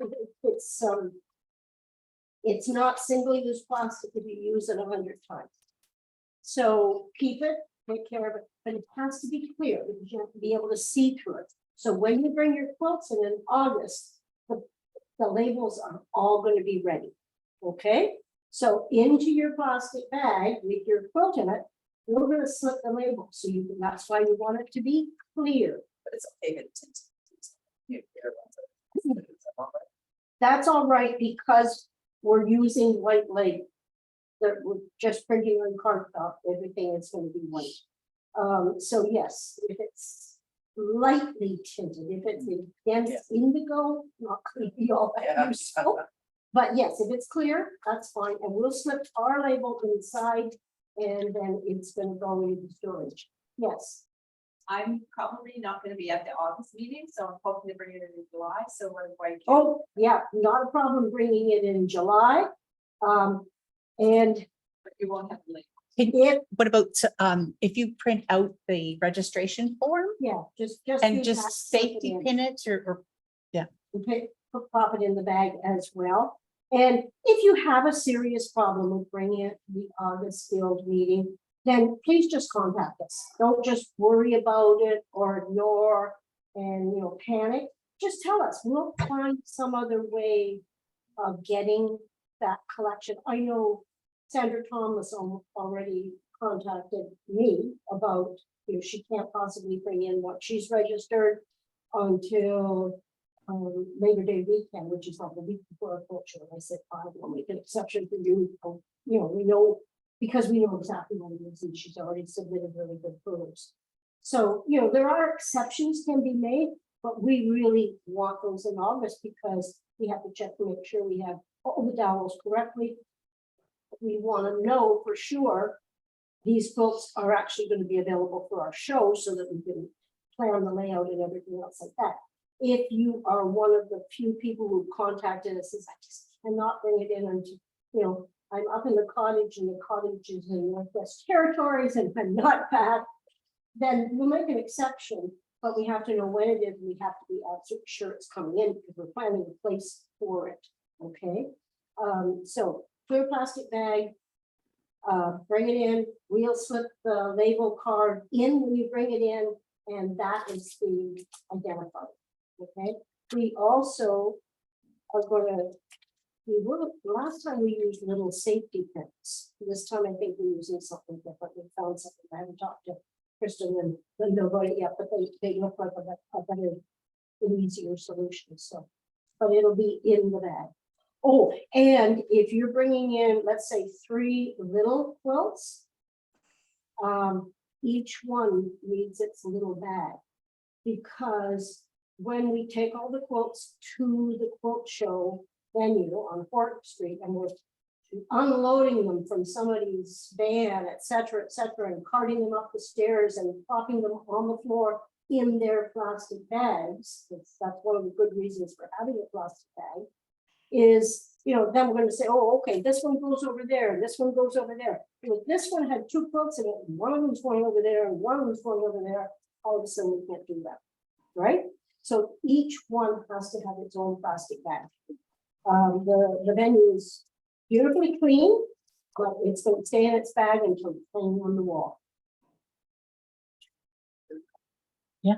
it's not single-use plastic to be used 100 times. So keep it, take care of it, but it has to be clear because you have to be able to see through it. So when you bring your quilts in August, the labels are all going to be ready. Okay, so into your plastic bag with your quilt in it, we're going to slip the label. So that's why you want it to be clear. But it's okay to tint. That's all right because we're using white label. That we're just printing on cardstock, everything is going to be white. So yes, if it's lightly tinted, if it's a dense indigo, not going to be all that useful. But yes, if it's clear, that's fine. And we'll slip our label inside and then it's going to go into storage. Yes. I'm probably not gonna be at the August meeting, so I'm hoping to bring it in July, so what if I? Oh, yeah, not a problem bringing it in July. And But you won't have to if, What about, if you print out the registration form yeah, just. and use that, just slip it safety in. pin it or Pop it in the bag as well. And if you have a serious problem with bringing it to the August field meeting, then please just contact us. Don't just worry about it or ignore and, panic. Just tell us, we'll find some other way of getting that collection. I know Sandra Thomas already contacted me about, she can't possibly bring in what she's registered until Labor Day weekend, which is like the week before a Quilt Show. I said, fine, we'll make an exception for you. We know, because we know exactly what it is, and she's already submitted really good photos. So, there are exceptions can be made, but we really want those in August because we have to check to make sure we have all the dowels correctly. We want to know for sure these quilts are actually going to be available for our show so that we can plan the layout and everything else like that. If you are one of the few people who contacted us, says, I just cannot bring it in until, I'm up in the cottage and the cottage is in Northwest Territories and I'm not back, then we'll make an exception, but we have to know when it is. We have to be absolutely sure it's coming in because we're planning a place for it. Okay. So clear plastic bag, bring it in. We'll slip the label card in when you bring it in, and that is the identifier. Okay. We also are going to. Last time we used little safety pins. This time I think we're using something different. We found something. I haven't talked to Kristen and Linda about it yet, but they look like a better, an easier solution. So, but it'll be in the bag. Oh, and if you're bringing in, let's say 3 little quilts, each one needs its little bag, because when we take all the quilts to the Quilt Show venue on 4th Street and we're unloading them from somebody's van, et cetera, and carting them up the stairs and popping them on the floor in their plastic bags, that's one of the good reasons for having a plastic bag, is, then we're going to say, oh, okay, this one goes over there, and this one goes over there. If this one had 2 quilts in it, and one of them's going over there, and one of them's going over there, all of a sudden we can't do that, right? So each one has to have its own plastic bag. The venue is beautifully clean. But it's gonna stay in its bag until it's hanging on the wall. Yeah.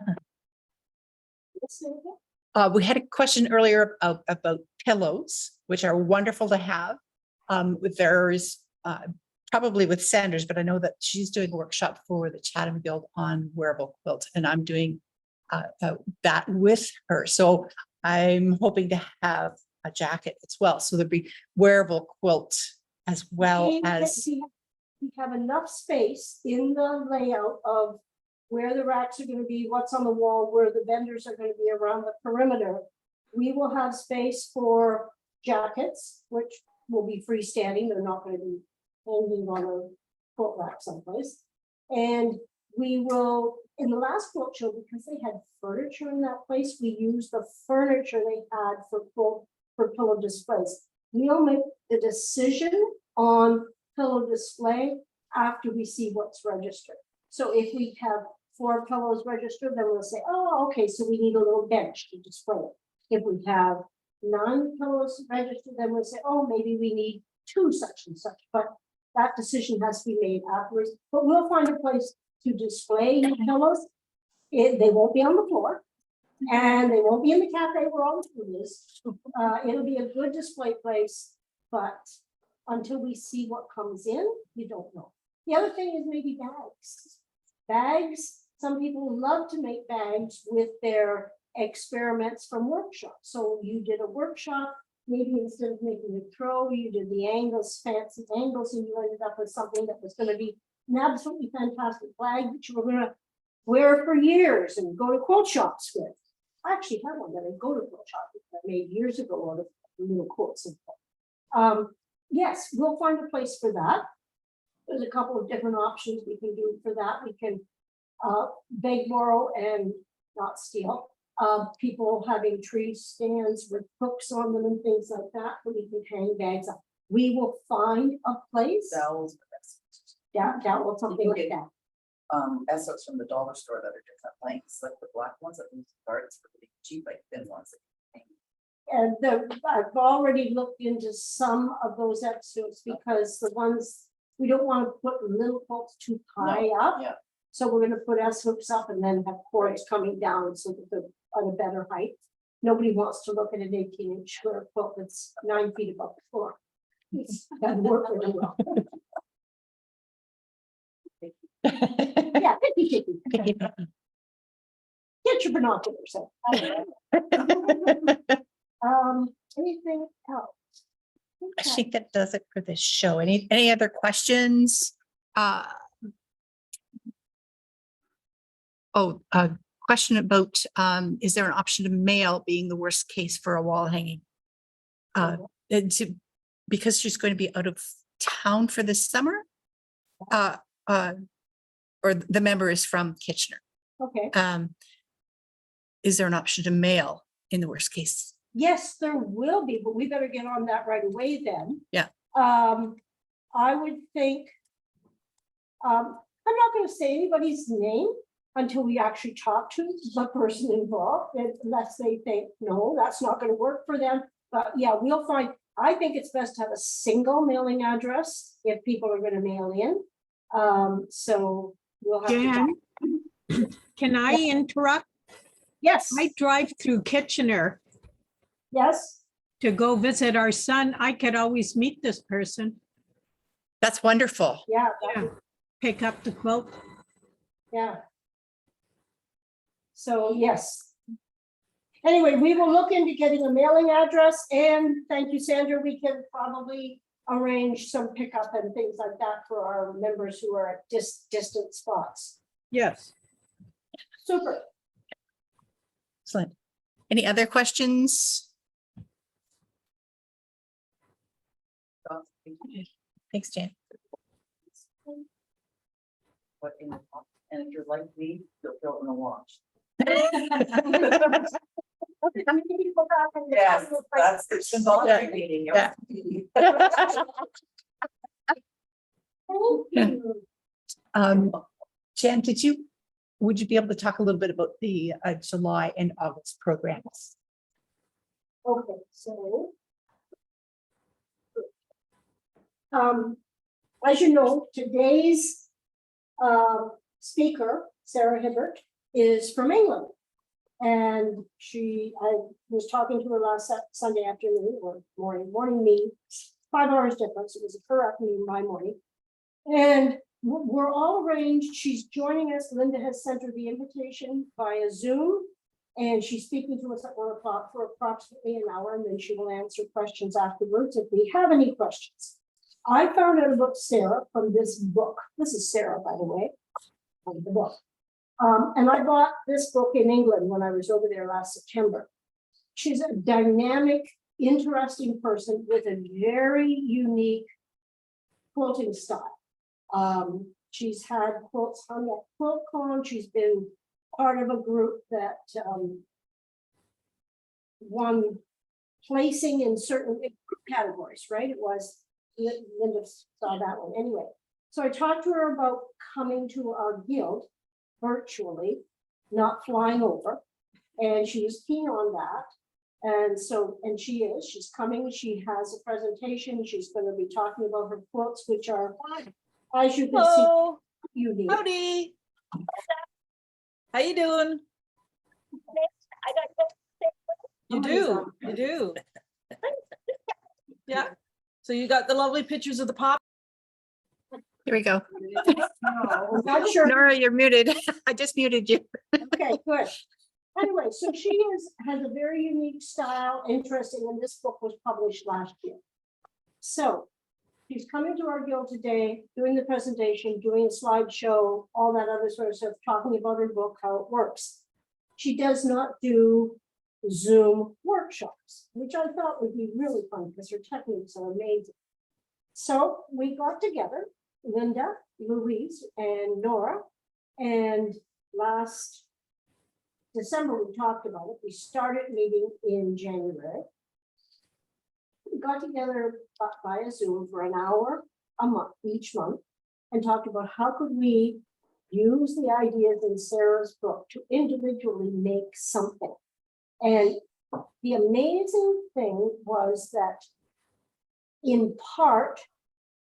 Yes, Cynthia? We had a question earlier about pillows, which are wonderful to have. There's probably with Sanders, but I know that she's doing a workshop for the Chatham Guild on wearable quilt, and I'm doing that with her. So I'm hoping to have a jacket as well. So there'd be wearable quilt as well And that as. we have enough space in the layout of where the racks are gonna be, what's on the wall, where the vendors are gonna be around the perimeter. We will have space for jackets, which will be freestanding. They're not gonna be hanging on a quilt rack someplace. And we will, in the last quilt show, because they had furniture in that place, we used the furniture they had for pillow displays. We'll make the decision on pillow display after we see what's registered. So if we have 4 pillows registered, then we'll say, oh, okay, so we need a little bench to display it. If we have 9 pillows registered, then we'll say, oh, maybe we need 2 such and such, but that decision has to be made afterwards. But we'll find a place to display pillows. They won't be on the floor, and they won't be in the cafe where all the food is. It'll be a good display place, but until we see what comes in, you don't know. The other thing is maybe bags. Bags, some people love to make bags with their experiments from workshops. So you did a workshop, maybe instead of making a throw, you did the angles, fancy angles, and you ended up with something that was going to be an absolutely fantastic flag that you were going to wear for years and go to quilt shops with. I actually had one that I go to quilt shops that I made years ago out of little quilts. Yes, we'll find a place for that. There's a couple of different options we can do for that. We can beg, borrow, and not steal. People having tree stands with hooks on them and things like that, where we can hang bags up. We will find a place. Dowels, Down or something like that. Essos from the dollar store that are different lengths, like the black ones that lose darts for really cheap, like thin ones. And I've already looked into some of those episodes because the ones, we don't want to put little quilts too high up. Yeah. So we're gonna put S hooks up and then have cords coming down so that they're at a better height. Nobody wants to look at an 18-inch square quilt that's 9 feet above the floor. It's doesn't work very well. Yeah, picky. Get your binoculars out. Anything else? I think that does it for this show. Any other questions? Question about, is there an option to mail being the worst case for a wall hanging? Because she's going to be out of town for this summer? Or the member is from Kitchener. Okay. Is there an option to mail in the worst case? Yes, there will be, but we better get on that right away then. Yeah. I would think, I'm not gonna say anybody's name until we actually talk to the person involved, unless they think, no, that's not gonna work for them. But yeah, we'll find, I think it's best to have a single mailing address if people are gonna mail in. So we'll have to. Jan, can I interrupt? Yes, I drive through Kitchener yes, to go visit our son. I could always meet this person, That's wonderful. yeah, Yeah. Pick up the quilt. yeah. So, yes. Anyway, we will look into getting a mailing address, and thank you, Sandra, we can probably arrange some pickup and things like that for our members who are at distant spots. Yes. Super. Excellent. Any other questions? Thanks, Jan. What in the, and if you're like me, you'll fill it in a wash. Yes, that's the symbolic meeting. Yeah. Jan, would you be able to talk a little bit about the July and August programs? Okay, so. as you know, today's speaker, Sarah Hibbert, is from England. And I was talking to her last Sunday afternoon or morning meeting, 5 hours difference. It was a correct meeting, my morning. And we're all arranged. She's joining us. Linda has sent her the invitation via Zoom. And she's speaking to us at 1 o'clock for approximately an hour, and then she will answer questions afterwards if we have any questions. I found out about Sarah from this book. This is Sarah, by the way, of the book. And I bought this book in England when I was over there last September. She's a dynamic, interesting person with a very unique quilting style. She's had quilts hung at QuiltCon. She's been part of a group that won placing in certain categories, right? It was, Linda saw that one anyway. So I talked to her about coming to our guild virtually, not flying over. And she was keen on that. And so, and she's coming, she has a presentation. She's going to be talking about her quilts, which are, as you can Hello. see, unique. Howdy. How you doing? You do, you do. Yeah. So you got the lovely pictures of the pop. Here we go. I'm not sure. Nora, you're muted. I just muted you. Okay, good. Anyway, so she has a very unique style, interesting, and this book was published last year. So she's coming to our guild today, doing the presentation, doing a slideshow, all that other sort of stuff, talking about her book, how it works. She does not do Zoom workshops, which I thought would be really fun because her techniques are amazing. So we got together, Linda, Louise, and Nora, and last December we talked about it. We started meeting in January. We got together via Zoom for an hour a month, each month, and talked about how could we use the ideas in Sarah's book to individually make something. And the amazing thing was that in part,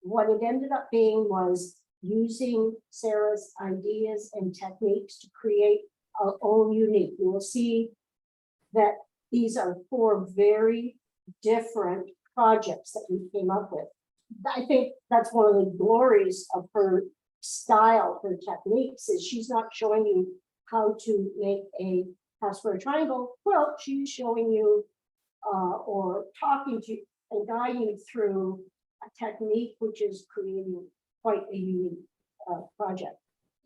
what it ended up being was using Sarah's ideas and techniques to create our own unique. You will see that these are 4 very different projects that we came up with. I think that's one of the glories of her style, her techniques, is she's not showing you how to make a pass for a triangle. Well, she's showing you or talking to you and guiding you through a technique which is creating quite a unique project.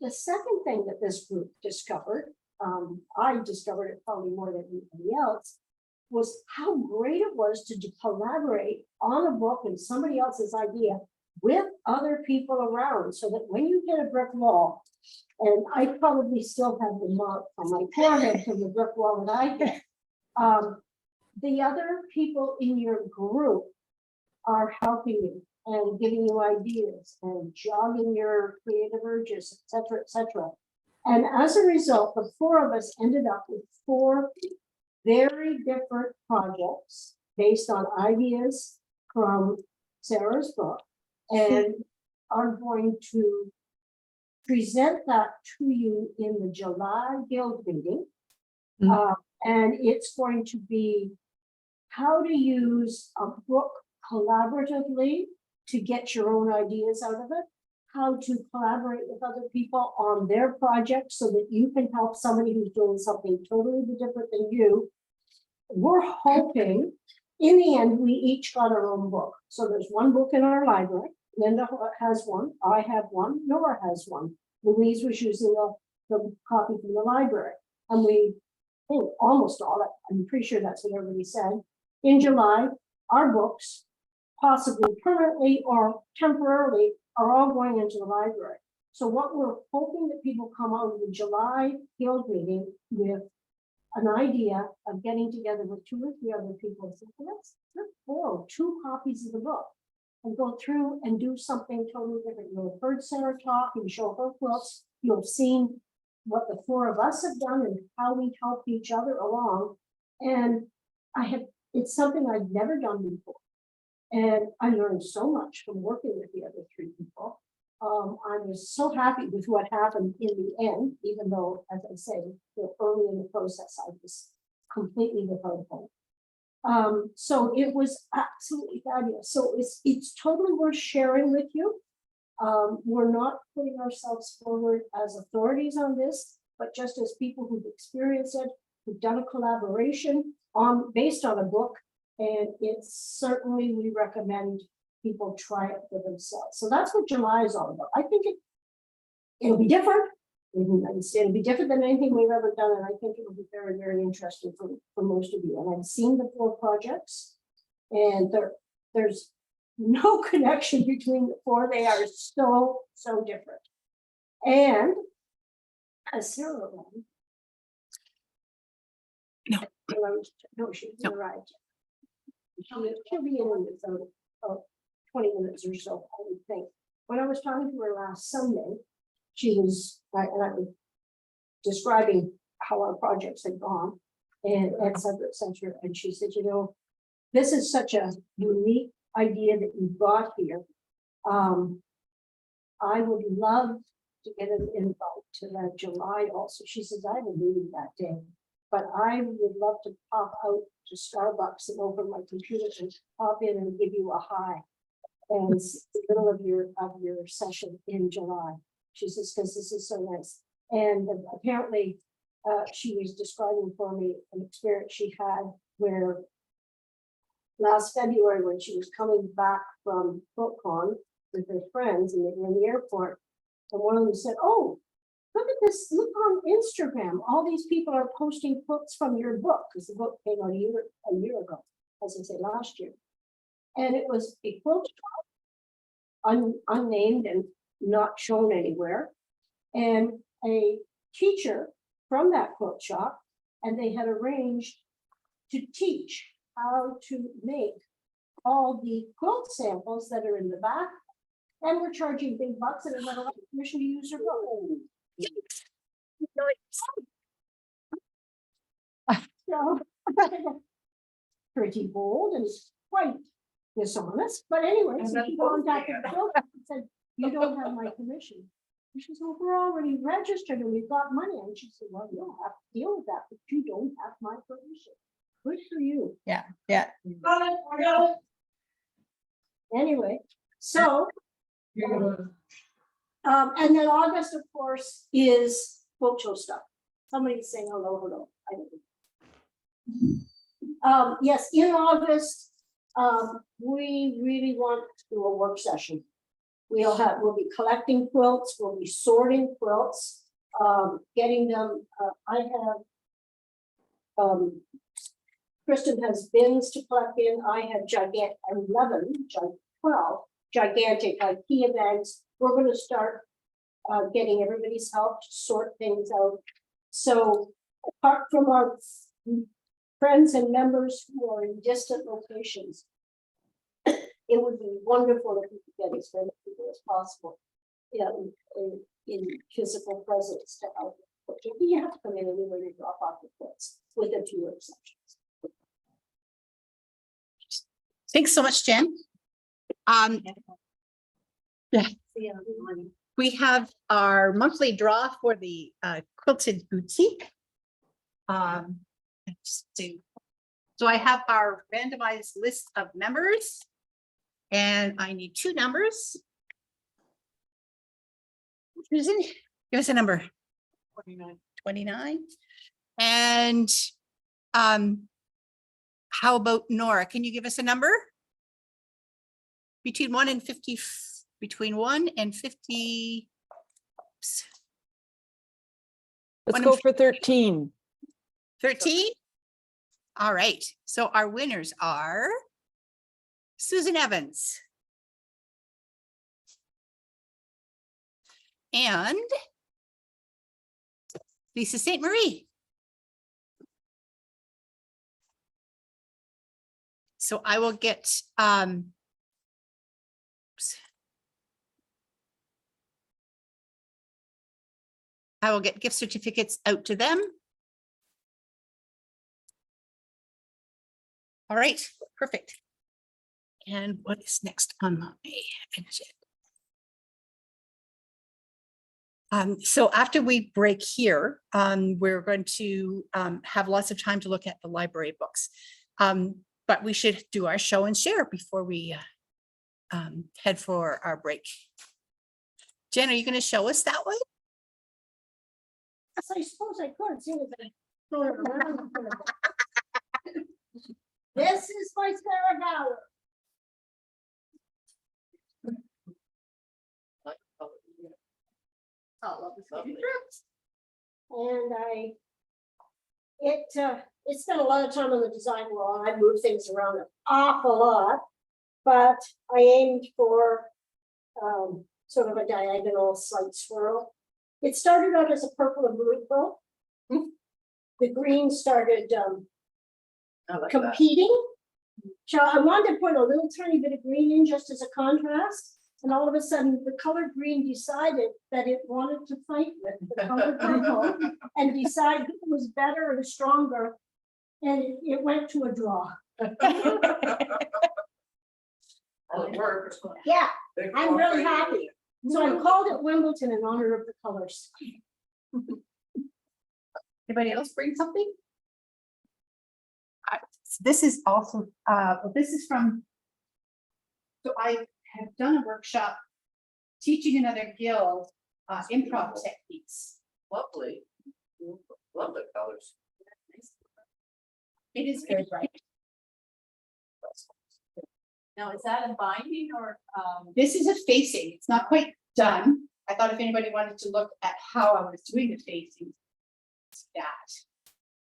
The second thing that this group discovered, I discovered it probably more than anybody else, was how great it was to collaborate on a book and somebody else's idea with other people around, so that when you hit a brick wall, and I probably still have the mark on my forehead from the brick wall that I hit, the other people in your group are helping you and giving you ideas and jogging your creative urges, et cetera, et cetera. And as a result, the 4 of us ended up with 4 very different projects based on ideas from Sarah's book, and are going to present that to you in the July Guild meeting. And it's going to be how to use a book collaboratively to get your own ideas out of it, how to collaborate with other people on their projects so that you can help somebody who's doing something totally different than you. We're hoping in the end, we each got our own book. So there's 1 book in our library. Linda has 1, I have 1, Nora has 1. Louise was using the copy from the library. And we, almost all that, I'm pretty sure that's what everybody said. In July, our books, possibly permanently or temporarily, are all going into the library. So what we're hoping that people come out of the July Guild meeting with an idea of getting together with 2 or 3 other people. So let's borrow 2 copies of the book and go through and do something totally different. You'll have heard Sarah talk and show her quilts. You'll have seen what the 4 of us have done and how we help each other along. And it's something I've never done before. And I learned so much from working with the other three people. I was so happy with what happened in the end, even though, as I say, early in the process, I was completely without hope. So it was absolutely fabulous. So it's totally worth sharing with you. We're not putting ourselves forward as authorities on this, but just as people who've experienced it, who've done a collaboration based on a book. And it's certainly, we recommend people try it for themselves. So that's what July is all about. I think it'll be different. It'll be different than anything we've ever done. And I think it'll be very, very interesting for most of you. And I've seen the 4 projects, and there's no connection between the 4. They are so different. And as Sarah ran, no, she hasn't arrived. She'll be in about 20 minutes or so, I would think. When I was talking to her last Sunday, she was, and I was describing how our projects had gone, and et cetera, and she said, you know, this is such a unique idea that you've got here. I would love to get an invite to that July also. She says, I have a meeting that day, but I would love to pop out to Starbucks and open my computer and pop in and give you a hi. And it's the middle of your session in July. She says, because this is so nice. And apparently she was describing for me an experience she had where last February, when she was coming back from QuiltCon with her friends, and they were in the airport, and one of them said, oh, look at this, look on Instagram. All these people are posting quotes from your book, because the book came out a year ago, as I say, last year. And it was a quilt shop, unnamed and not shown anywhere, and a teacher from that quilt shop, and they had arranged to teach how to make all the quilt samples that are in the back, and we're charging big bucks, and another permission to use your book. So, pretty bold and quite dishonest, but anyway, so she contacted the builder and said, you don't have my permission. And she said, well, we're already registered and we've got money. And she said, well, you'll have to deal with that, but you don't have my permission. Good for you. Yeah. Anyway, so and then August, of course, is Quilt Show stuff. Somebody's saying hello. I don't know. Yes, in August, we really want to do a work session. We'll be collecting quilts, we'll be sorting quilts, getting them. I have Kristen has bins to collect in. I have 12 gigantic IKEA bags. We're going to start getting everybody's help to sort things out. So apart from our friends and members who are in distant locations, it would be wonderful if we could get as many people as possible in physical presence to help. You have to come in anyway to drop off the quilts, with a few exceptions. Thanks so much, Jen. We have our monthly draw for the quilted boutique. So I have our randomized list of members, and I need 2 numbers. Susan, give us a number. 29. And how about Nora? Can you give us a number? Between 1 and 50, between 1 and 50. Let's go for 13. 13? All right. So our winners are Susan Evans and Lisa St. Marie. So I will get gift certificates out to them. All right, perfect. And what is next on my agenda? So after we break here, we're going to have lots of time to look at the library books. But we should do our show and share before we head for our break. Jen, are you going to show us that way? Yes, I suppose I could, seeing as I throw it around. This is my Sarah Gower. And it's spent a lot of time on the design wall. I moved things around an awful lot, but I aimed for sort of a diagonal slight swirl. It started out as a purple and blue quilt. The green started I like that. competing. So I wanted to put a little tiny bit of green in just as a contrast. And all of a sudden, the color green decided that it wanted to fight with the color purple and decide who was better and stronger. And it went to a draw. Well, it worked. Yeah, Big I'm really one. happy. So I called it Wimbledon in honor of the colors. Anybody else bring something? This is also, this is from, so I have done a workshop teaching another guild improv techniques. Lovely. Love the colors. It is very bright. Now, is that a binding or, This is a facing. It's not quite done. I thought if anybody wanted to look at how I was doing the facing, it's that.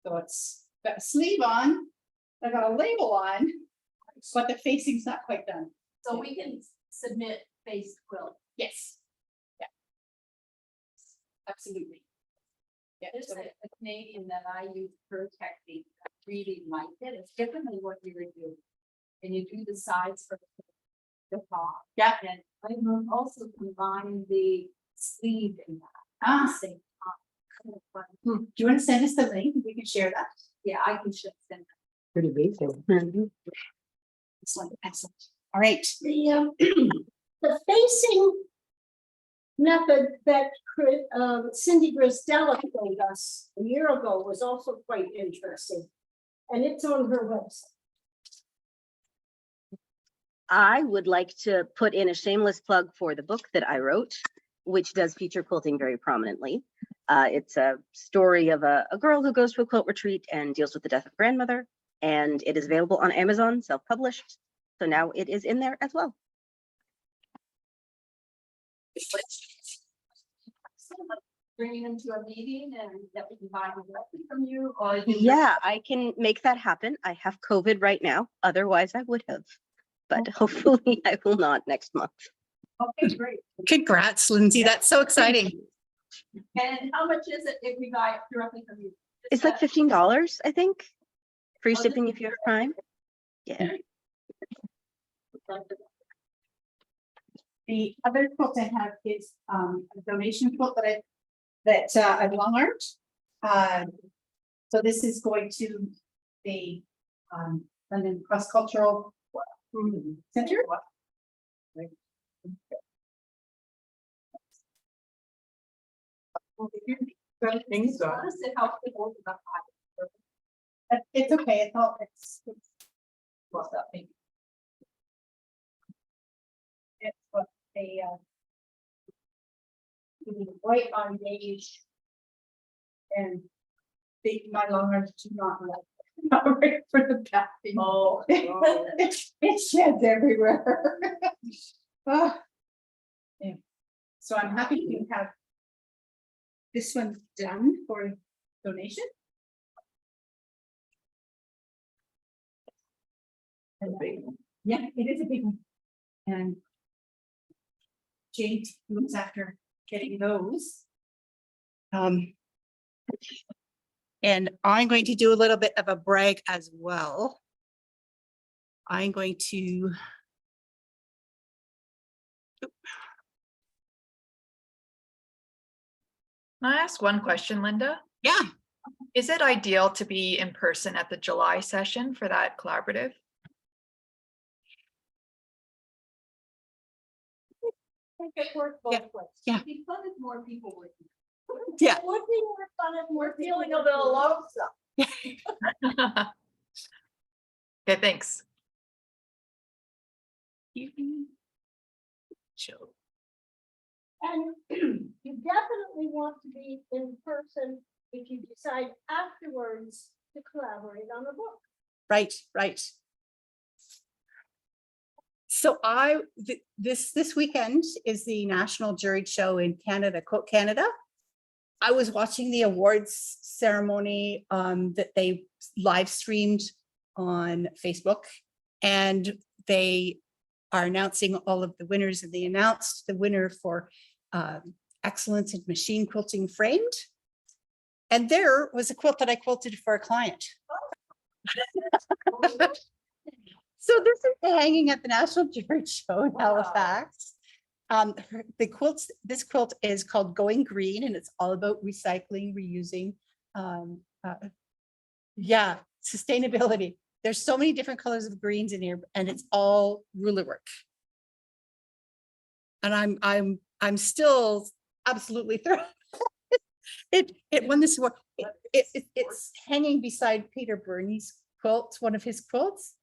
So it's got a sleeve on, I got a label on, but the facing's not quite done. so we can submit face quilt? Yes. Yeah. Absolutely. Yeah. There's a Canadian that I use her technique. I really liked it. It's different than what you would do. And you do the sides for the top. Yeah. And I will also combine the sleeve in that. Ah. At the same time. Kind of fun. Do you want to send us the link? We can share that. Yeah, I can just send that. Pretty basic. Excellent. Excellent. All right. The facing method that Cindy Grisdella showed us a year ago was also quite interesting. And it's on her website. I would like to put in a shameless plug for the book that I wrote, which does feature quilting very prominently. It's a story of a girl who goes to a quilt retreat and deals with the death of grandmother, and it is available on Amazon, self-published. So now it is in there as well. Bringing them to a meeting and that we can buy directly from you or. Yeah, I can make that happen. I have COVID right now. Otherwise, I would have. But hopefully I will not next month. Okay, great. Congrats, Lindsay. That's so exciting. And how much is it if we buy it directly from you? It's like $15, I think. Free shipping if you have Prime. Yeah. The other quilt I have is a donation quilt that I've long armed. So this is going to the London Cross Cultural Center. Things How does it help to hold it up high? It's okay. It's all What's that thing? it's what they white on beige. And my long arms do not like not right for the backing. Oh. It sheds everywhere. Ah. Yeah. So I'm happy to have this one done for donation. And yeah, it is a big one. And Jade looks after getting those. And I'm going to do a little bit of a brag as well. I'm going to. Can I ask one question, Linda? Yeah. Is it ideal to be in person at the July session for that collaborative? think it worked both ways. Yeah. It'd be fun if more people would. Yeah. It would be more fun if more Feeling people a little would do it. lonesome. Okay, thanks. Show. And you definitely want to be in person if you decide afterwards to collaborate on a book. Right, right. So this weekend is the National Juried Show in Canada, Quilt Canada. I was watching the awards ceremony that they live streamed on Facebook, and they are announcing all of the winners, and they announced the winner for excellence in machine quilting framed. And there was a quilt that I quilted for a client. So this is hanging at the National Juried Show in Halifax. This quilt is called Going Green, and it's all about recycling, reusing. Yeah, sustainability. There's so many different colors of greens in here, and it's all ruler work. And I'm still absolutely thrilled. It won this award. It's hanging beside Peter Burney's quilt, one of his quilts.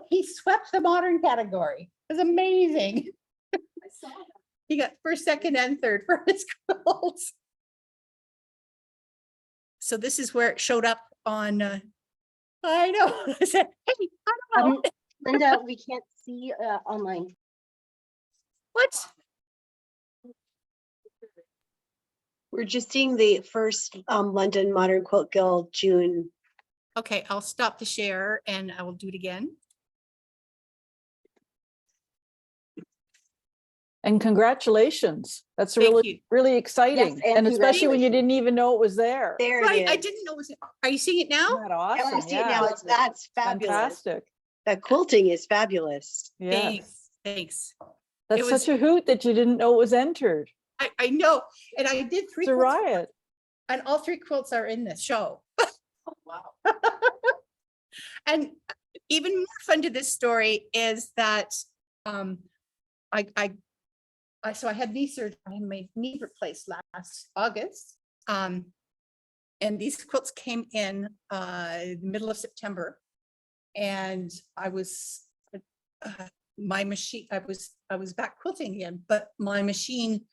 He swept the modern category. It was amazing. I saw that. He got first, second, and third for his quilts. So this is where it showed up on. I know. I said, hey, I don't know. Linda, we can't see online. What? We're just seeing the first London Modern Quilt Guild June. Okay, I'll stop the share and I will do it again. And congratulations. That's Thank you. really, really exciting. and And especially when you didn't even know it was there. There Right, it I is. didn't know. Are you seeing it now? Isn't that awesome? I see it Yeah. now. That's fabulous. Fantastic. That quilting is fabulous. Yeah. Thanks, thanks. That's was- such a hoot that you didn't know it was entered. I know, and I did three It's a quilts, riot. and all three quilts are in this show. Wow. And even more fun to this story is that so I had knee surgery. I had my knee replaced last August. And these quilts came in middle of September. And I was my machine, I was back quilting again, but my machine,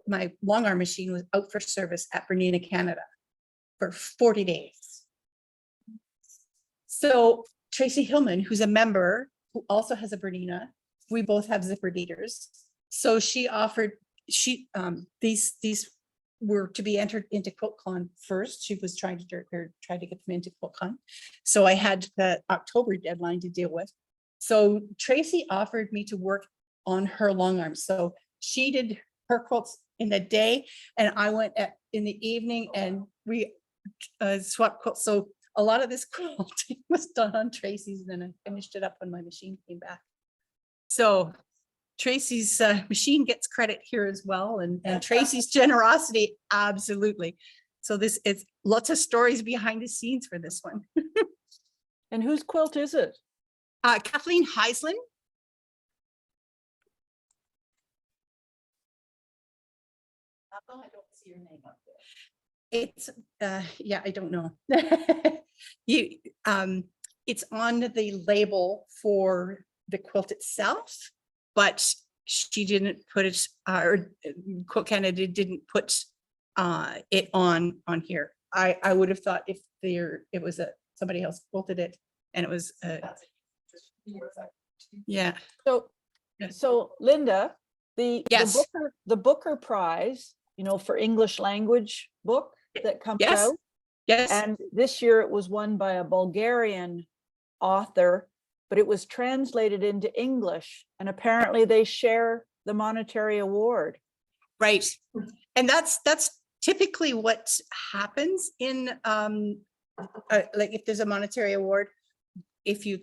my long arm machine was out for service at Bernina, Canada for 40 days. So Tracy Hillman, who's a member, who also has a Bernina, we both have zipper leaders. So she offered, these were to be entered into QuiltCon first. She was trying to get them into QuiltCon. So I had the October deadline to deal with. So Tracy offered me to work on her long arms. So she did her quilts in the day and I went in the evening and we swapped quilts. So a lot of this quilting was done on Tracy's, and then I finished it up when my machine came back. So Tracy's machine gets credit here as well, and Tracy's generosity, absolutely. So this is lots of stories behind the scenes for this one. And whose quilt is it? Kathleen Heisland. I don't see your name up there. It's yeah, I don't know. It's on the label for the quilt itself, but she didn't put it, or Quilt Canada didn't put it on here. I would have thought if it was somebody else quilted it and it was yeah. So, Yeah. so Linda, Yes. the Booker Prize, for English language book that comes Yes. out. Yes. And this year it was won by a Bulgarian author, but it was translated into English, and apparently they share the monetary award. Right. And that's typically what happens in like if there's a monetary award, if you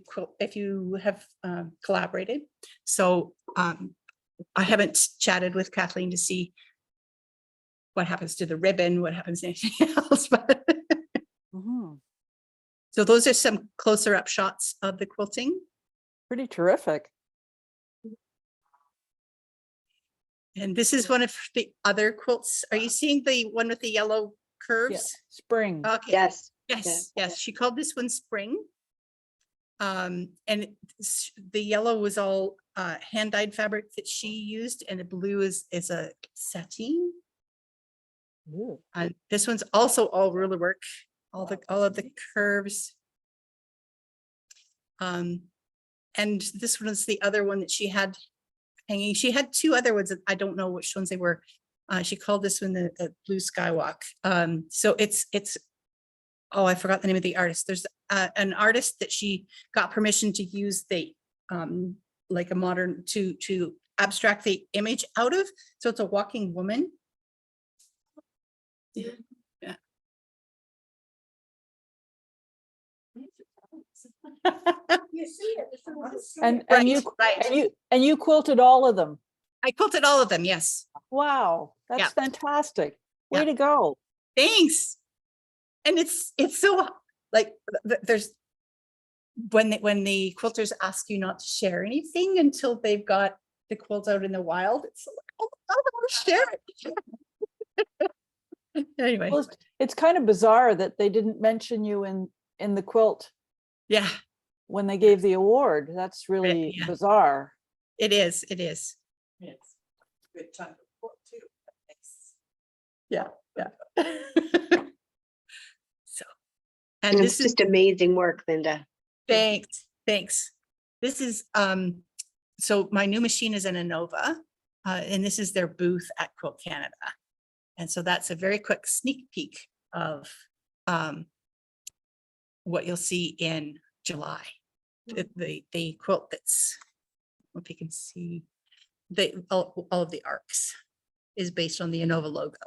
have collaborated. So I haven't chatted with Kathleen to see what happens to the ribbon, what happens to anything else, but Mhm. so those are some closer up shots of the quilting. Pretty terrific. And this is one of the other quilts. Are you seeing the one with the yellow Yeah, curves? spring. Okay. Yes. Yes, yes, she called this one spring. And the yellow was all hand dyed fabric that she used, and the blue is a sateen. Ooh. And this one's also all ruler work, all of the curves. And this one is the other one that she had hanging. She had two other ones that I don't know which ones they were. She called this one the Blue Skywalk. So it's oh, I forgot the name of the artist. There's an artist that she got permission to use the like a modern to abstract the image out of. So it's a walking woman. Yeah. You see it. It's on the screen. And Right. you quilted all of them. I quilted all of them. Yes. Wow, that's Yeah. fantastic. Way Yeah. to go. Thanks. And it's so like there's when the quilters ask you not to share anything until they've got the quilt out in the wild. It's like, oh, I want to share it. Anyway, Well, it's kind of bizarre that they didn't mention you in the quilt yeah, when they gave the award. That's really yeah. bizarre. it is. It is. Yes. Good chunk of quilt too. Thanks. Yeah. So, and It's this is just amazing work, Linda. thanks. This is so my new machine is an Innova, and this is their booth at Quilt Canada. And so that's a very quick sneak peek of what you'll see in July. The quilt that's, if you can see, all of the arcs is based on the Innova logo.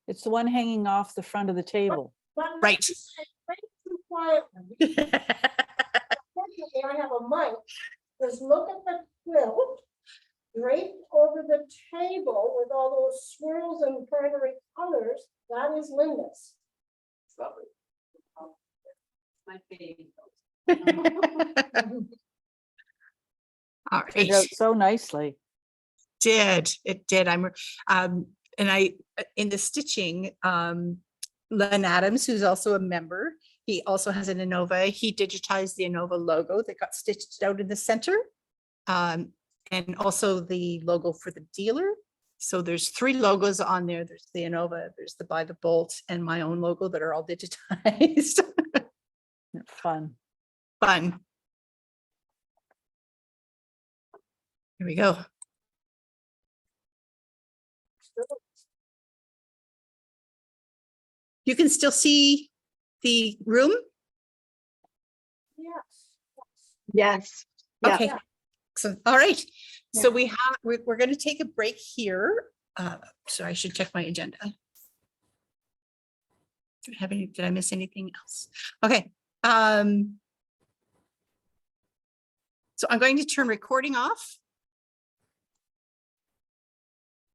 It's the one hanging off the front of the table. But Right. Too quietly. Fortunately, I have a mic. Just look at the quilt draped over the table with all those swirls and primary colors. That is Linda's. It's lovely. My favorite. All Turned out right. so nicely. It did. And I, in the stitching, Len Adams, who's also a member, he also has an Innova. He digitized the Innova logo that got stitched out in the center. And also the logo for the dealer. So there's 3 logos on there. There's the Innova, there's the By the Bolt, and my own logo that are all digitized. Fun. Fun. Here we go. You can still see the room? Yes. Yes. Yeah. Okay. So, all right. So we're going to take a break here. So I should check my agenda. Did I miss anything else? Okay. So I'm going to turn recording off